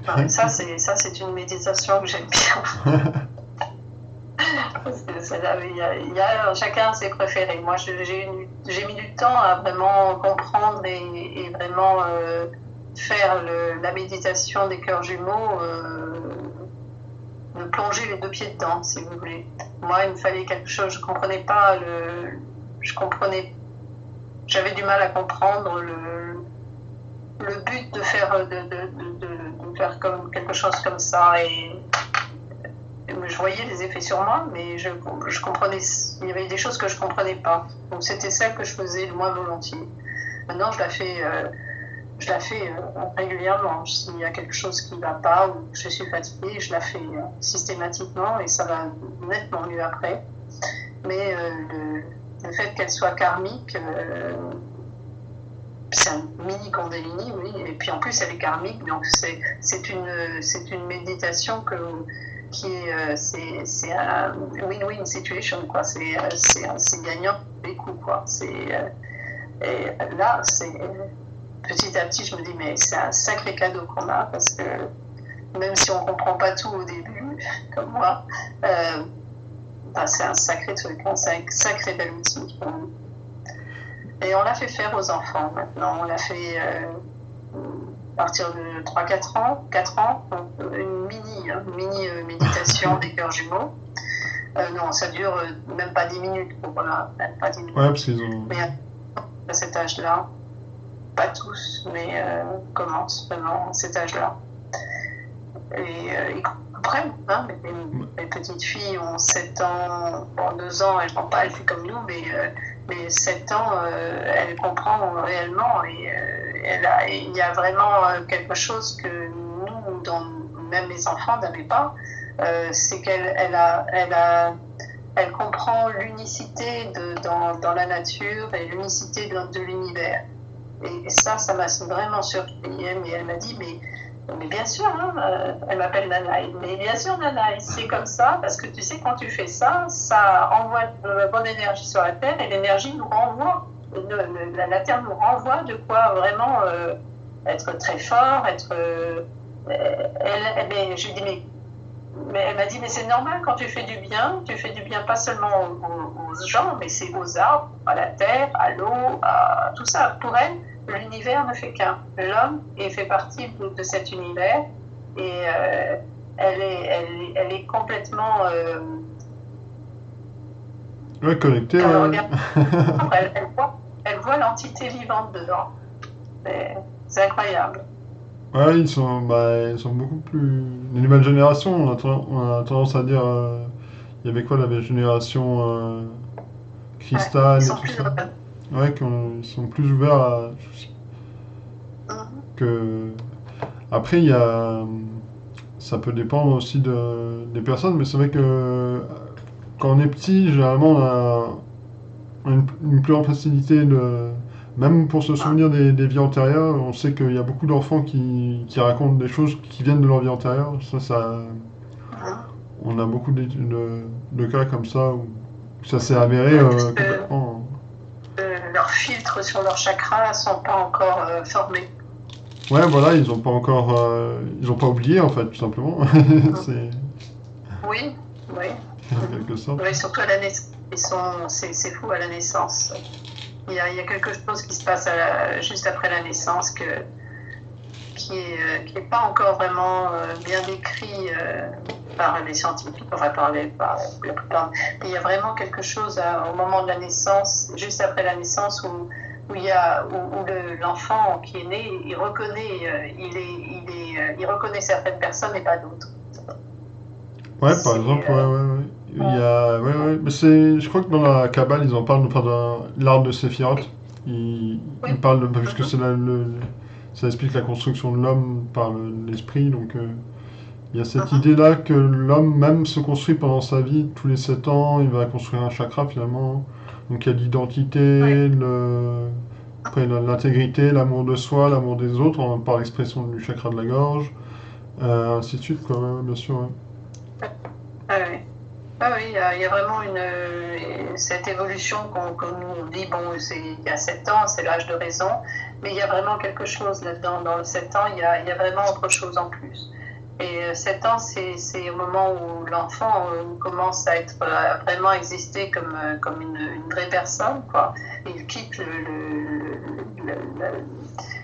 Enfin, ça, c'est une méditation que j'aime bien. Chacun ses préférés. Moi, j'ai mis du temps à vraiment comprendre et vraiment faire la méditation des cœurs jumeaux, de plonger les deux pieds dedans, si vous voulez. Moi, il me fallait quelque chose, je comprenais pas j'avais du mal à comprendre le but de faire comme quelque chose comme ça, et je voyais les effets sur moi, mais je comprenais, il y avait des choses que je comprenais pas, donc c'était celle que je faisais le moins volontiers. Maintenant je la fais régulièrement. S'il y a quelque chose qui ne va pas ou que je suis fatiguée, je la fais systématiquement, et ça va nettement mieux après. Mais le fait qu'elle soit karmique, c'est un mini Kundalini, oui, et puis en plus elle est karmique, donc c'est une méditation qui est, c'est un win-win situation, quoi. C'est gagnant les coups, quoi. Et là, petit à petit, je me dis, mais c'est un sacré cadeau qu'on a, parce que même si on comprend pas tout au début, comme moi, c'est un sacré truc, hein, c'est un sacré bel outil. Et on l'a fait faire aux enfants maintenant. On l'a fait à partir de 3-4 ans, 4 ans, une mini méditation des cœurs jumeaux. Non, ça dure même pas 10 minutes. Voilà, même pas 10 minutes. Ouais, parce qu'ils ont... Mais à cet âge-là, pas tous, mais commencent vraiment à cet âge-là. Et ils comprennent, hein, mes petites filles ont 7 ans, bon, 2 ans, elles ne pas, elles font comme nous, mais 7 ans, elle comprend réellement, et il y a vraiment quelque chose que nous, même les enfants, n'avaient pas, c'est elle comprend l'unicité dans la nature et l'unicité de l'univers. Et ça m'a vraiment surpris. Et elle m'a dit, mais bien sûr, hein, elle m'appelle Nanaï, mais bien sûr Nanaï, c'est comme ça, parce que tu sais, quand tu fais ça, ça envoie de la bonne énergie sur la Terre, et l'énergie nous renvoie, la Terre nous renvoie de quoi vraiment être très fort, je lui dis, mais mais elle m'a dit, mais c'est normal quand tu fais du bien pas seulement aux gens, mais c'est aux arbres, à la terre, à l'eau, à tout ça. Pour elle, l'univers ne fait qu'un. L'homme fait partie de cet univers et elle est complètement... Ouais, connecté. quand elle regarde, elle voit l'entité vivante dedans. C'est incroyable. Ouais, ils sont beaucoup plus. Les nouvelles générations, on a tendance à dire. Il y avait quoi la génération Ouais, cristal ils et sont tout plus ça? heureux. Ouais, ils sont plus ouverts à. Mhm. Que... Après, il y a. Ça peut dépendre aussi des personnes, mais c'est vrai que quand on est petit, généralement, on a une plus grande facilité de. Même pour se souvenir des vies antérieures, on sait qu'il y a beaucoup d'enfants qui racontent des choses qui viennent de leur vie antérieure. Mhm. On a beaucoup de cas comme ça où ça s'est avéré Ouais, parce que complètement. leurs filtres sur leurs chakras ne sont pas encore formés. Ouais, voilà, ils ont pas encore. Ils ont pas oublié en fait, tout simplement. Mhm. C'est Oui, oui. en Mhm. quelque sorte. Oui, surtout à la naissance. C'est fou à la naissance. Il y a quelque chose qui se passe juste après la naissance qui est pas encore vraiment bien décrit par les scientifiques, enfin par la plupart. Mais il y a vraiment quelque chose au moment de la naissance, juste après la naissance, où l'enfant qui est né, il reconnaît, il reconnaît certaines personnes et pas d'autres. Ouais, par C'est exemple, ouais, ouais, ouais. Il y a, ouais, ouais. Mais je crois que dans la Kabbale, ils en parlent, enfin, dans l'art de Séphiroth, oui. ils parlent, puisque Mhm. ça explique la construction de l'homme par l'esprit, donc il y a cette Mhm. idée-là que l'homme même se construit pendant sa vie, tous les 7 ans, il va construire un chakra finalement. Donc il y a Ouais. l'identité, après l'intégrité, l'amour de soi, l'amour des autres, par l'expression du chakra de la gorge, ainsi de suite, quoi, ouais, ouais, bien sûr, ouais. Ah oui. Ah oui, il y a vraiment cette évolution qu'on nous dit, bon, il y a 7 ans, c'est l'âge de raison, mais il y a vraiment quelque chose là-dedans. Dans le 7 ans, il y a vraiment autre chose en plus. Et 7 ans, c'est au moment où l'enfant commence à être vraiment exister comme une vraie personne, quoi. Il quitte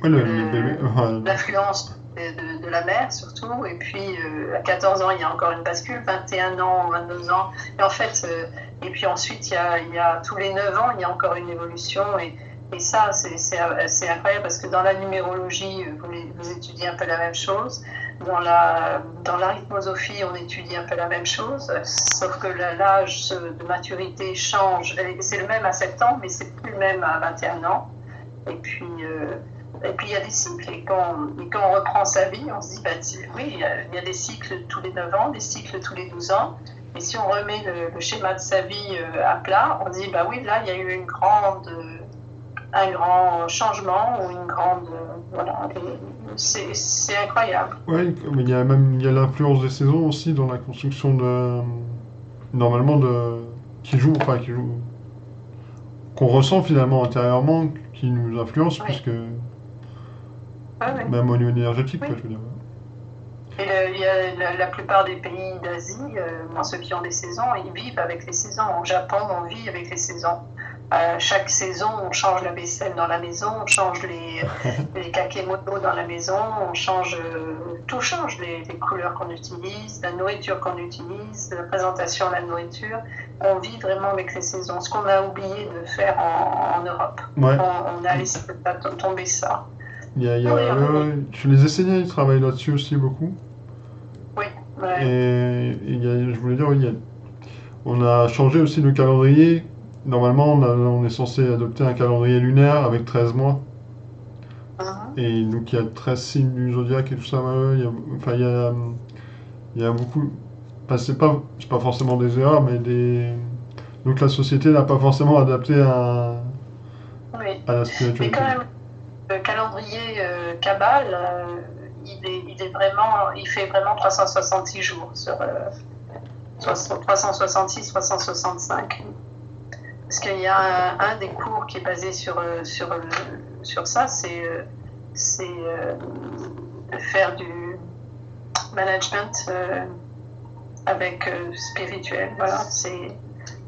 Ouais, les bébés, ouais, l'influence de la mère surtout. Et puis à 14 ans, il y a encore une bascule, 21 ans, 22 ans. Et en fait, et puis ensuite, il y a tous les 9 ans, il y a encore une évolution. Et ça, c'est incroyable parce que dans la numérologie, vous étudiez un peu la même chose. Dans l'arithmosophie, on étudie un peu la même chose, sauf que l'âge de maturité change. C'est le même à 7 ans, mais c'est plus le même à 21 ans. Et puis, il y a des cycles. Et quand on reprend sa vie, on se dit, bah, oui, il y a des cycles tous les 9 ans, des cycles tous les 12 ans. Et si on remet le schéma de sa vie à plat, on dit, bah oui, là, il y a eu un grand changement ou une grande... voilà, c'est incroyable. ouais, mais il y a l'influence des saisons aussi dans la construction normalement enfin qu'on ressent finalement intérieurement, qui nous influence, Oui, puisque oui, oui. même au niveau énergétique, Oui. quoi, je veux dire. Et il y a la plupart des pays d'Asie, moi, ceux qui ont des saisons, ils vivent avec les saisons. Au Japon, on vit avec les saisons. Chaque saison, on change la vaisselle dans la maison, on change les kakémonos dans la maison, tout change, les couleurs qu'on utilise, la nourriture qu'on utilise, la présentation de la nourriture. On vit vraiment avec les saisons, ce qu'on a oublié de faire en Europe. Ouais, On a laissé tomber ça. Oui, ouais, ouais. Chez les Esséniens, ils travaillent là-dessus aussi beaucoup. oui, ouais. Et je voulais dire, oui, on a changé aussi le calendrier. Normalement, on est censé adopter un calendrier lunaire avec 13 mois. Mhm. Et donc, il y a 13 signes du zodiaque et tout ça. Ouais, ouais, enfin, il y a beaucoup. Enfin, c'est pas forcément des erreurs, mais des. Donc, la société n'a pas forcément adapté Oui. à la Mais spiritualité. quand même, le calendrier Kabbale, il fait vraiment 366 jours sur 366, 365. Parce qu'il y a un des cours qui est basé sur ça, c'est faire du management spirituel. Voilà,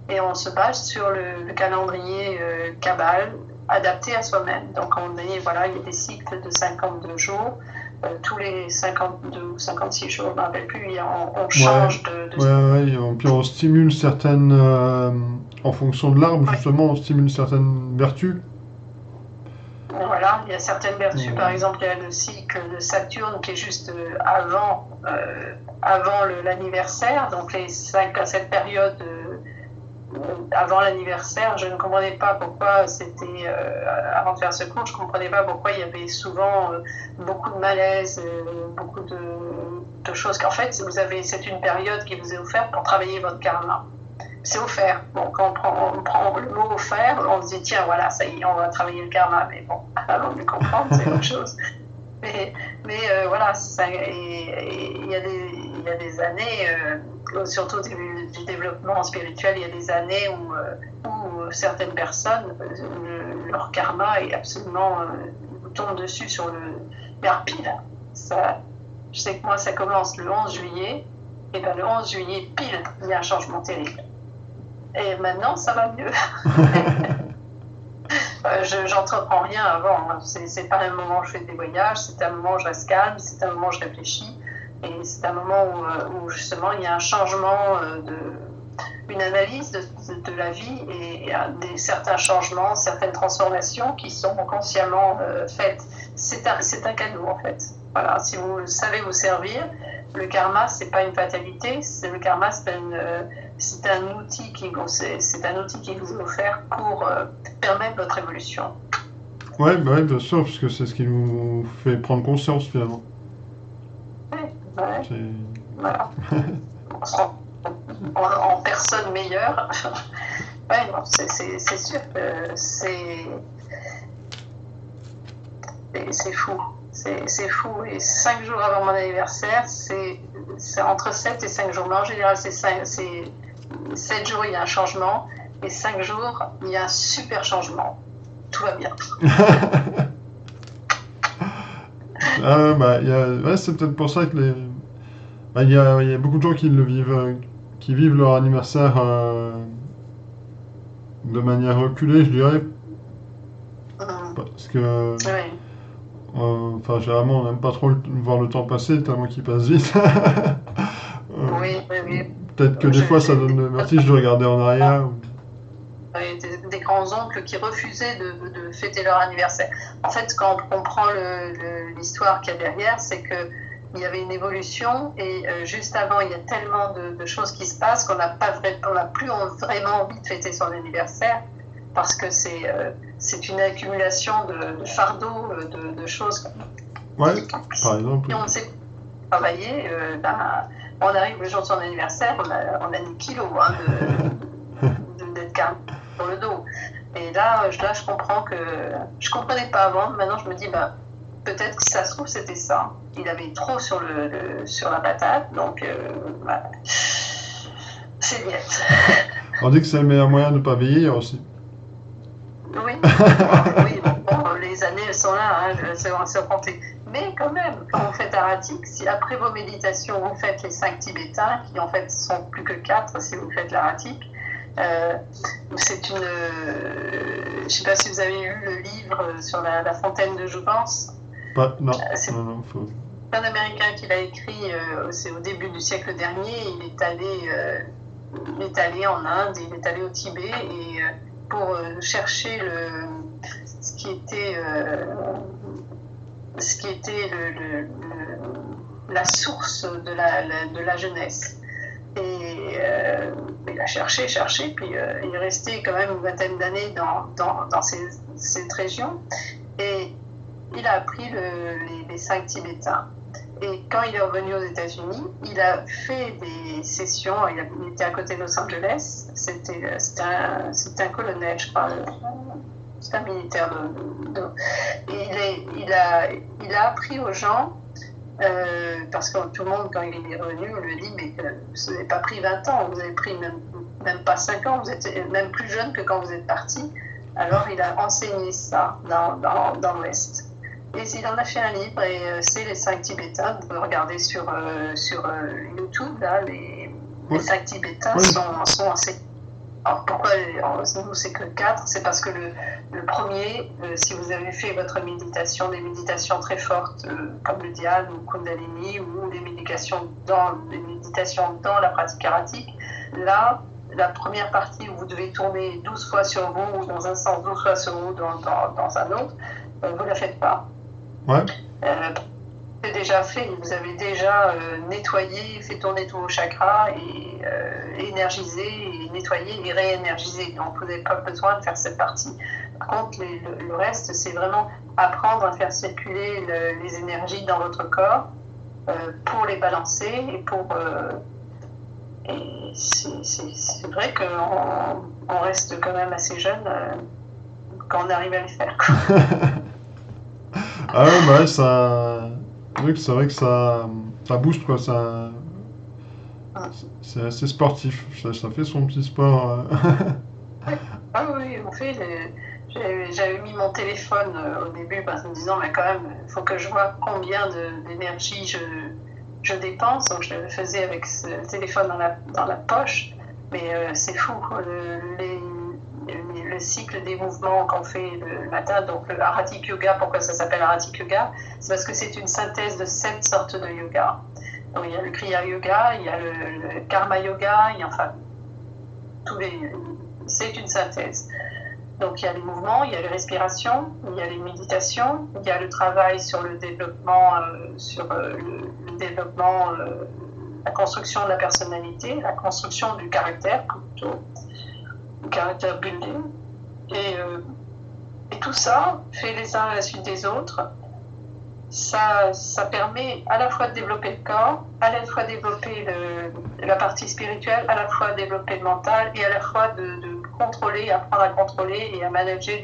et on se base sur le calendrier Kabbale adapté à soi-même. Donc il y a des cycles de 52 jours. Tous les 52 ou 56 jours, je ne me rappelle plus, on change de... Ouais, et puis on stimule certaines... en fonction de l'arbre, justement, on stimule certaines vertus. Voilà, il y a certaines vertus. Par exemple, il y a le cycle de Saturne qui est juste avant l'anniversaire. Donc à cette période avant l'anniversaire, je ne comprenais pas pourquoi c'était, avant de faire ce cours, je ne comprenais pas pourquoi il y avait souvent beaucoup de malaise, beaucoup de choses. En fait, c'est une période qui vous est offerte pour travailler votre karma. C'est offert. Bon, quand on prend le mot offert, on se dit, tiens, voilà, ça y est, on va travailler le karma. Mais bon, avant de le comprendre, c'est autre chose. Mais voilà, il y a des années, surtout du développement spirituel, il y a des années où certaines personnes, leur karma est absolument vous tombe dessus sur leur pile. Je sais que moi, ça commence le 11 juillet, et bien le 11 juillet, pile, il y a un changement terrible. Et maintenant, ça va mieux. J'entreprends rien avant. C'est pas un moment où je fais des voyages, c'est un moment où je reste calme, c'est un moment où je réfléchis. Et c'est un moment où justement il y a un changement, une analyse de la vie et certains changements, certaines transformations qui sont consciemment faites. C'est un cadeau en fait. Voilà, si vous savez vous servir, le karma, c'est pas une fatalité, le karma, c'est un outil qui vous est offert pour permettre votre évolution. Ouais, bien sûr, parce que c'est ce qui nous fait prendre conscience finalement. Ouais. Voilà. en personne meilleure. Ouais, non, c'est sûr que c'est fou. C'est fou. Et 5 jours avant mon anniversaire, c'est entre 7 et 5 jours. Mais en général, c'est 7 jours, il y a un changement. Et 5 jours, il y a un super changement. Tout va bien. C'est peut-être pour ça que il y a beaucoup de gens qui vivent leur anniversaire de manière reculée, je dirais. Parce que... généralement, on n'aime pas trop voir le temps passer, tellement qu'il passe vite. Oui. Peut-être que des fois, ça donne le vertige de regarder en arrière. Des grands-oncles qui refusaient de fêter leur anniversaire. En fait, quand on comprend l'histoire qu'il y a derrière, c'est qu'il y avait une évolution et juste avant, il y a tellement de choses qui se passent qu'on n'a plus vraiment envie de fêter son anniversaire parce que c'est une accumulation de fardeaux, de choses. Ouais, par exemple. Et on ne sait pas travailler, on arrive le jour de son anniversaire, on a des kilos d'être calme sur le dos. Et là, je comprends que je comprenais pas avant. Maintenant, je me dis, peut-être que si ça se trouve, c'était ça. Il avait trop sur la patate, donc c'est diète. On dit que c'est le meilleur moyen de ne pas vieillir aussi. Oui, les années elles sont là, c'est compté. Mais quand même, quand vous faites aratique, si après vos méditations, vous faites les 5 tibétains, qui en fait sont plus que 4 si vous faites l'aratique, c'est une... je ne sais pas si vous avez lu le livre sur la fontaine de jouvence. Non. C'est un Américain qui l'a écrit, c'est au début du siècle dernier. Il est allé en Inde, il est allé au Tibet et pour chercher ce qui était la source de la jeunesse. Et il a cherché, puis il est resté quand même une vingtaine d'années dans cette région. Et il a appris les 5 tibétains. Et quand il est revenu aux États-Unis, il a fait des sessions. Il était à côté de Los Angeles. C'était un colonel, je crois. C'est un militaire et il a appris aux gens, parce que tout le monde, quand il est revenu, lui a dit, mais vous n'avez pas pris 20 ans, vous avez pris même pas 5 ans, vous êtes même plus jeune que quand vous êtes parti. Alors il a enseigné ça dans l'Ouest. Et il en a fait un livre, et c'est les 5 tibétains. Vous pouvez regarder sur YouTube, là, Les 5 tibétains Oui. sont enseignés. Alors pourquoi nous c'est que 4? C'est parce que le premier, si vous avez fait votre méditation, des méditations très fortes comme le Dhyan ou Kundalini ou des méditations dans la pratique karatique, là, la première partie où vous devez tourner 12 fois sur vous dans un sens, 12 fois sur vous dans un autre, vous ne la faites pas. Ouais. C'est déjà fait, vous avez déjà nettoyé, fait tourner tous vos chakras et énergisé, et nettoyé et réénergisé. Donc vous n'avez pas besoin de faire cette partie. Par contre, le reste, c'est vraiment apprendre à faire circuler les énergies dans votre corps pour les balancer et pour. Et c'est vrai qu'on reste quand même assez jeune quand on arrive à le faire. Ah ouais, bah ouais, c'est vrai que ça booste, quoi. C'est assez sportif. Ça fait son petit sport. Ah oui, en fait, j'avais mis mon téléphone au début parce me disant, mais quand même, il faut que je vois combien d'énergie je dépense. Donc je le faisais avec ce téléphone dans la poche. Mais c'est fou, le cycle des mouvements qu'on fait le matin. Donc le Haratik Yoga, pourquoi ça s'appelle Haratik Yoga? C'est parce que c'est une synthèse de 7 sortes de yoga. Donc il y a le Kriya Yoga, il y a le Karma Yoga, il y a enfin c'est une synthèse. Donc il y a les mouvements, il y a les respirations, il y a les méditations, il y a le travail sur le développement, la construction de la personnalité, la construction du caractère plutôt, du caractère building. Et tout ça, fait les uns à la suite des autres, ça permet à la fois de développer le corps, à la fois de développer la partie spirituelle, à la fois de développer le mental et à la fois de contrôler, apprendre à contrôler et à manager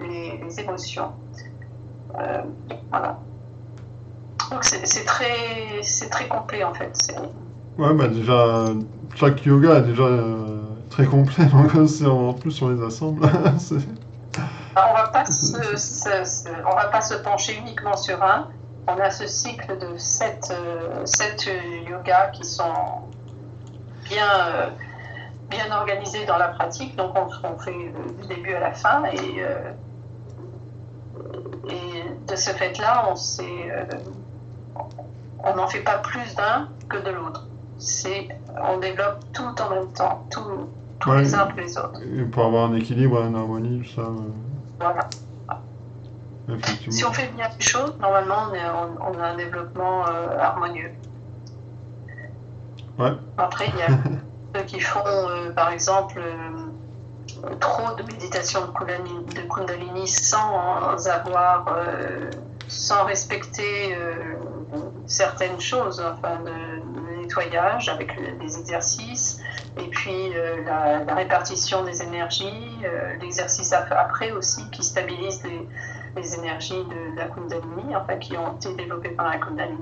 les émotions. Voilà. Donc c'est très complet en fait. Ouais, bah déjà, chaque yoga est déjà très complet. Donc en plus, on les assemble. Alors, on va pas se pencher uniquement sur un. On a ce cycle de 7 yogas qui sont bien organisés dans la pratique. Donc on fait du début à la fin et de ce fait-là, on n'en fait pas plus d'un que de l'autre. On développe tout en même temps, tous Ouais, les uns pour les autres. et pour avoir un équilibre, une harmonie, tout ça. Voilà. Effectivement. Si on fait bien les choses, normalement, on a un développement harmonieux. Ouais. Après, il y a ceux qui font, par exemple, trop de méditation de Kundalini sans respecter certaines choses, enfin, de nettoyage avec des exercices, et puis la répartition des énergies, l'exercice après aussi qui stabilise les énergies de la Kundalini, enfin qui ont été développées par la Kundalini.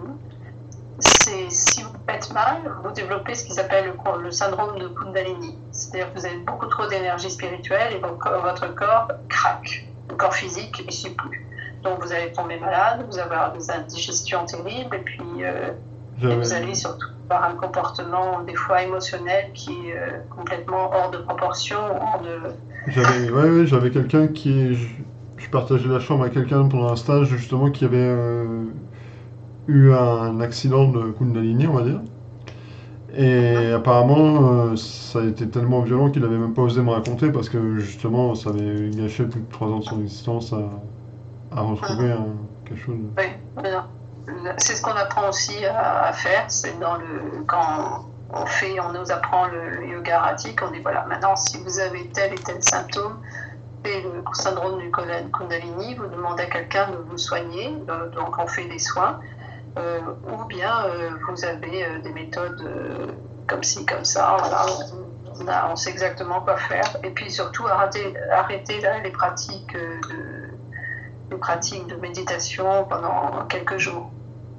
Si vous faites mal, vous développez ce qu'ils appellent le syndrome de Kundalini. C'est-à-dire que vous avez beaucoup trop d'énergie spirituelle et votre corps craque. Le corps physique ne suit plus. Donc vous allez tomber malade, vous allez avoir des indigestions terribles et puis vous allez surtout avoir un comportement des fois émotionnel qui est complètement hors de proportion, J'avais quelqu'un je partageais la chambre avec quelqu'un pendant un stage justement qui avait eu un accident de Kundalini, on va dire. Et apparemment, ça a été tellement violent qu'il n'avait même pas osé me raconter parce que justement, ça avait gâché plus de 3 ans de son existence à retrouver quelque chose. Oui, c'est ce qu'on apprend aussi à faire. C'est quand on nous apprend le yoga haratik, on dit voilà, maintenant si vous avez tel et tel symptôme, et le syndrome du Kundalini, vous demandez à quelqu'un de vous soigner, donc on fait des soins. Ou bien vous avez des méthodes comme ci, comme ça, voilà, on sait exactement quoi faire. Et puis surtout arrêter là, les pratiques de méditation pendant quelques jours.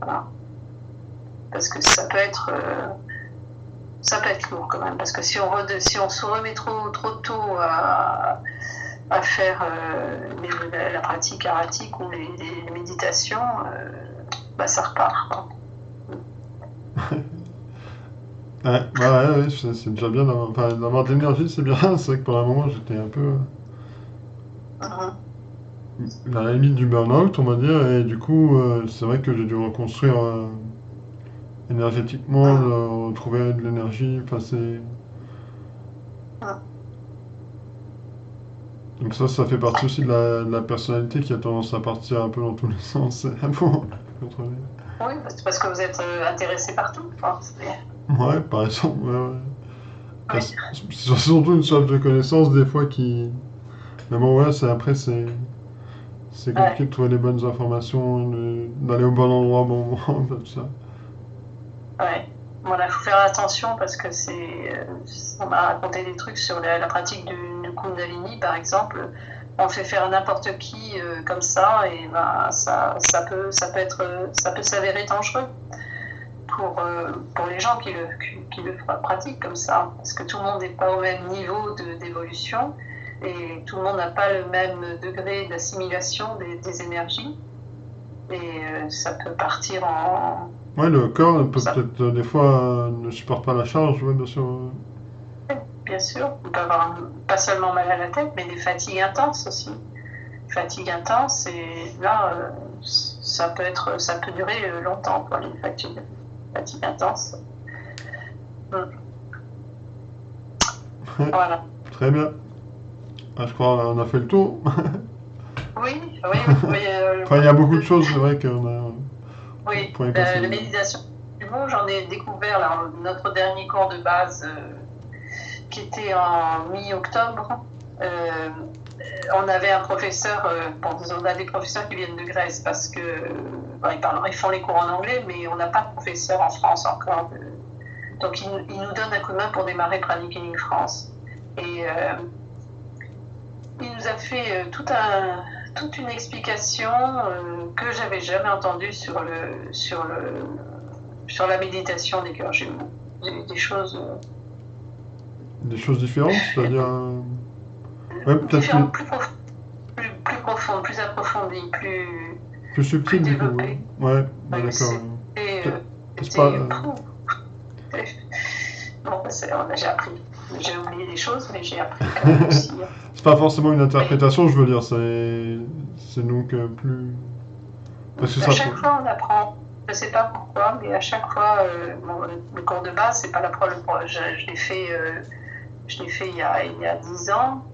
Voilà. Parce que ça peut être lourd quand même. Parce que si on se remet trop tôt à faire la pratique haratique ou les méditations, ça repart. Ouais, bah ouais, ouais, c'est déjà bien d'avoir de l'énergie, c'est bien. C'est vrai que pendant un moment, j'étais un peu Mhm. à la limite du burn-out, on va dire, et du coup, c'est vrai que j'ai dû reconstruire énergétiquement, Mhm. retrouver de l'énergie. Enfin, c'est... Mhm. Donc ça fait partie aussi de la personnalité qui a tendance à partir un peu dans tous les sens. C'est un peu contrôler. Oui, c'est parce que vous êtes intéressé par tout. Enfin, Ouais, par exemple, ouais, ouais. Enfin, oui, c'est surtout une soif de connaissances des fois qui... Mais bon, ouais, c'est compliqué ouais, de trouver les bonnes informations, d'aller au bon endroit au bon moment, tout ça. ouais. Voilà, il faut faire attention parce que on m'a raconté des trucs sur la pratique du Kundalini, par exemple. On fait faire n'importe qui comme ça, et ben, ça peut s'avérer dangereux pour les gens qui le pratiquent comme ça, parce que tout le monde n'est pas au même niveau d'évolution et tout le monde n'a pas le même degré d'assimilation des énergies et ça peut partir en... Ouais, le corps peut Ça, peut-être des fois ne supporte pas la charge, ouais, bien sûr. bien sûr, on peut avoir pas seulement mal à la tête, mais des fatigues intenses aussi. Fatigue intense et là, ça peut durer longtemps, quoi, les fatigues intenses. Mm. Ouais, Voilà. très bien. Ah, je crois qu'on a fait le tour. Oui, oui, oui, oui, Enfin, il y a beaucoup de choses, c'est vrai qu'on a... oui, Pour y passer la des heures. méditation du mot, j'en ai découvert là, notre dernier cours de base qui était en mi-octobre. Euh, on avait un professeur, on a des professeurs qui viennent de Grèce parce que ils font les cours en anglais, mais on n'a pas de professeur en France encore. Donc il nous donne un coup de main pour démarrer Pranic Healing France. Et il nous a fait toute une explication que j'avais jamais entendue sur la méditation des cœurs jumeaux. Des choses Des choses différentes, c'est-à-dire... Ouais, peut-être différentes, plus profondes, plus approfondies, plus plus subtiles, du coup, ouais. développées. Ouais, bah, Ouais, d'accord. Peut-être c'est pas... c'était bon, j'ai appris. J'ai oublié des choses, mais j'ai appris quand même aussi. c'est pas forcément une Mais interprétation, je veux dire, c'est donc plus... Parce que à ça chaque peut... fois, on apprend. Je ne sais pas pourquoi, mais à chaque fois, bon, le cours de base, c'est pas la première fois. Je l'ai fait il y a 10 ans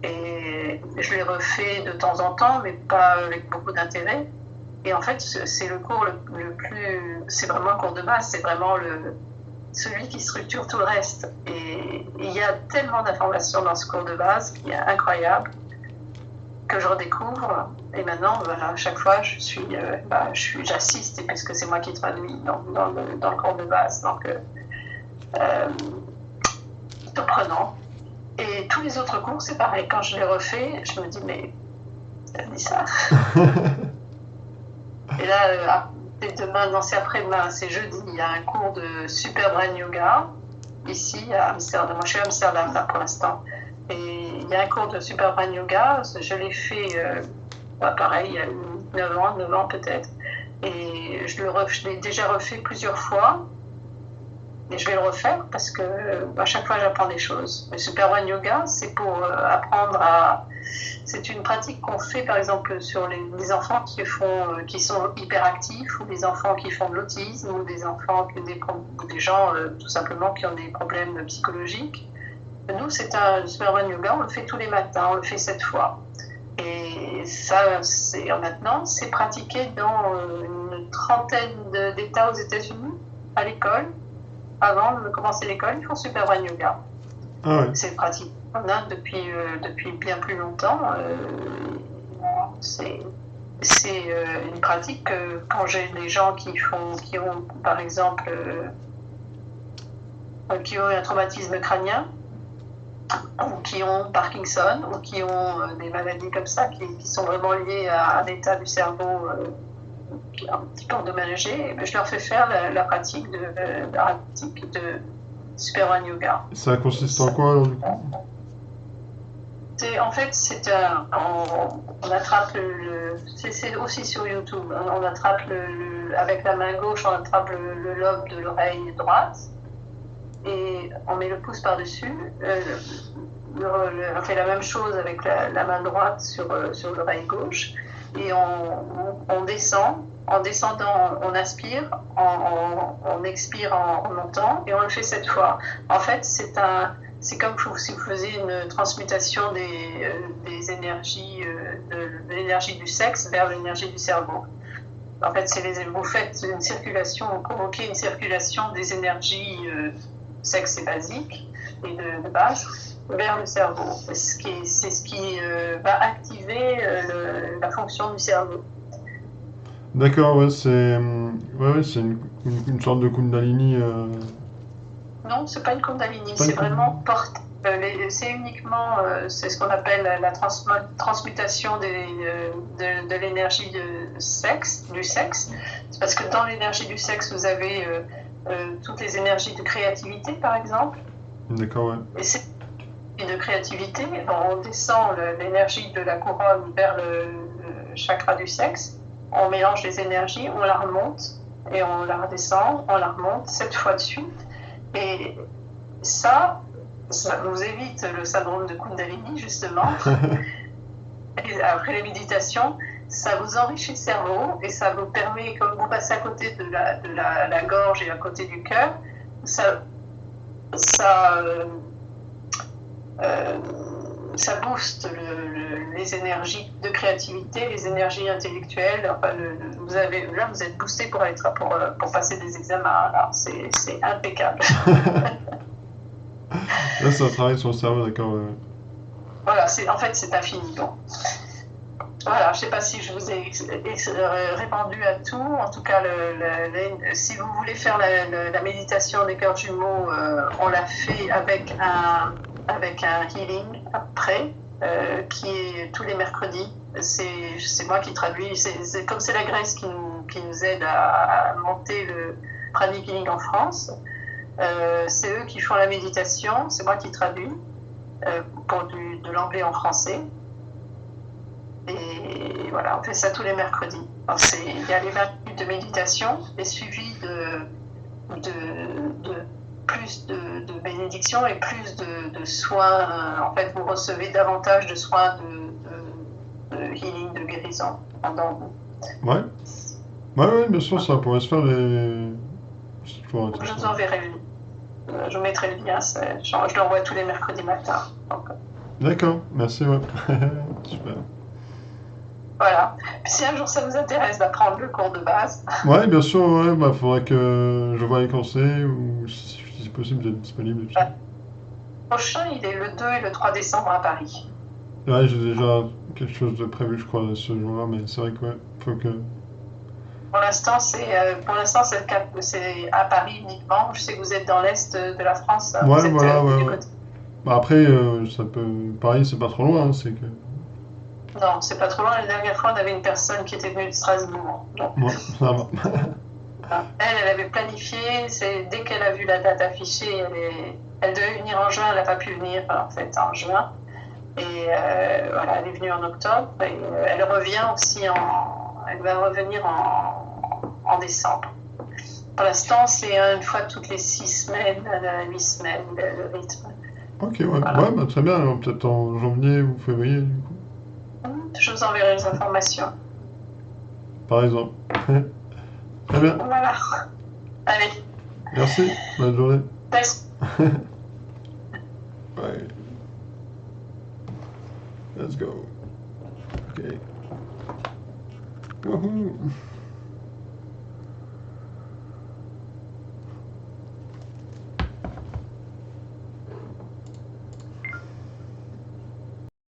et je l'ai refait de temps en temps, mais pas avec beaucoup d'intérêt. Et en fait, c'est le cours le plus. C'est vraiment un cours de base, c'est vraiment celui qui structure tout le reste. Et il y a tellement d'informations dans ce cours de base qui est incroyable que je redécouvre. Et maintenant, voilà, à chaque fois, j'assiste, et puisque c'est moi qui traduis dans le cours de base. Donc, surprenant. Et tous les autres cours, c'est pareil. Quand je les refais, je me dis, mais t'as dit ça. Et là, c'est demain, non, c'est après-demain, c'est jeudi, il y a un cours de Super Brain Yoga, ici à Amsterdam. Moi, je suis à Amsterdam là pour l'instant. Et il y a un cours de Super Brain Yoga, je l'ai fait, pareil, il y a 9 ans peut-être. Et je l'ai déjà refait plusieurs fois. Et je vais le refaire parce que à chaque fois j'apprends des choses. Le Super One Yoga, c'est pour apprendre à. C'est une pratique qu'on fait par exemple sur les enfants qui sont hyperactifs ou des enfants qui font de l'autisme ou des enfants ou des gens tout simplement qui ont des problèmes psychologiques. Nous, c'est un Super One Yoga, on le fait tous les matins, on le fait 7 fois. Et ça, maintenant, c'est pratiqué dans une trentaine d'États aux États-Unis à l'école. Avant de commencer l'école, ils font Super One Yoga. Ah ouais. C'est pratique en Inde depuis bien plus longtemps. C'est une pratique que quand j'ai des gens qui ont par exemple qui ont un traumatisme crânien ou qui ont Parkinson ou qui ont des maladies comme ça qui sont vraiment liées à un état du cerveau qui est un petit peu endommagé, je leur fais faire la pratique de Super One Yoga. Ça consiste en quoi, alors, du coup? En fait, on attrape c'est aussi sur YouTube. On attrape avec la main gauche, on attrape le lobe de l'oreille droite. et on met le pouce par-dessus. On fait la même chose avec la main droite sur l'oreille gauche et on descend. En descendant, on inspire, on expire en remontant et on le fait 7 fois. En fait, c'est comme si vous faisiez une transmutation des énergies, de l'énergie du sexe vers l'énergie du cerveau. En fait, vous faites une circulation, vous provoquez une circulation des énergies sexe et basique et de base vers le cerveau. C'est ce qui va activer la fonction du cerveau. D'accord, ouais, c'est une sorte de Kundalini. Non, c'est pas une Kundalini, C'est pas une c'est vraiment porte. C'est uniquement, c'est ce qu'on appelle la transmutation de l'énergie du sexe. C'est parce que dans l'énergie du sexe, vous avez toutes les énergies de créativité, par exemple. D'accord, ouais. Et c'est de créativité, on descend l'énergie de la couronne vers le chakra du sexe, on mélange les énergies, on la remonte et on la redescend, on la remonte 7 fois de suite. Et ça vous évite le syndrome de Kundalini, justement. Et après les méditations, ça vous enrichit le cerveau et ça vous permet, comme vous passez à côté de la gorge et à côté du cœur, ça booste les énergies de créativité, les énergies intellectuelles. Enfin, là, vous êtes boosté pour passer des examens. Alors, c'est impeccable. Là, ça travaille sur le cerveau, d'accord. Voilà, en fait, c'est infini. Bon. Voilà, je ne sais pas si je vous ai répondu à tout. En tout cas, si vous voulez faire la méditation des cœurs jumeaux, on l'a fait avec un healing après, qui est tous les mercredis. C'est moi qui traduis. Comme c'est la Grèce qui nous aide à monter le pranic healing en France, c'est eux qui font la méditation, c'est moi qui traduis pour de l'anglais en français. Et voilà, on fait ça tous les mercredis. Il y a les 20 minutes de méditation et suivi de plus de bénédictions et plus de soins. En fait, vous recevez davantage de soins de healing, de guérison pendant vous. Ouais. Ouais, bien sûr, ça pourrait se faire Je vous enverrai le lien. Je vous mettrai le lien. Je l'envoie tous les mercredis matins. D'accord, merci, ouais. Super. Voilà. Si un jour ça vous intéresse d'apprendre le cours de base. Ouais, bien sûr, ouais, bah, faudrait que je voie les conseils ou si c'est possible d'être disponible. Le prochain, il est le 2 et le 3 décembre à Paris. Ouais, j'ai déjà quelque chose de prévu, je crois, ce jour-là, mais c'est vrai que, ouais, faut que. Pour l'instant, c'est à Paris uniquement. Je sais que vous êtes dans l'est de la France. Ouais, Vous êtes voilà, du ouais. côté. Bah, après, ça peut. Pareil, c'est pas trop loin, hein, c'est que. Non, c'est pas trop loin. La dernière fois, on avait une personne qui était venue de Strasbourg. Donc, Ouais, ça va. elle avait planifié. Dès qu'elle a vu la date affichée, elle devait venir en juin. Elle n'a pas pu venir en fait en juin. Et voilà, elle est venue en octobre. Et elle revient aussi elle va revenir en décembre. Pour l'instant, c'est une fois toutes les 6 semaines, 8 semaines, le rythme. Ok, ouais, Voilà. ouais, bah, très bien, alors peut-être en janvier ou février, du coup. Je vous enverrai les informations. Par exemple. Très bien. Voilà. Allez. Merci, bonne journée. Test. Ouais. Let's go. Ok. Woohoo!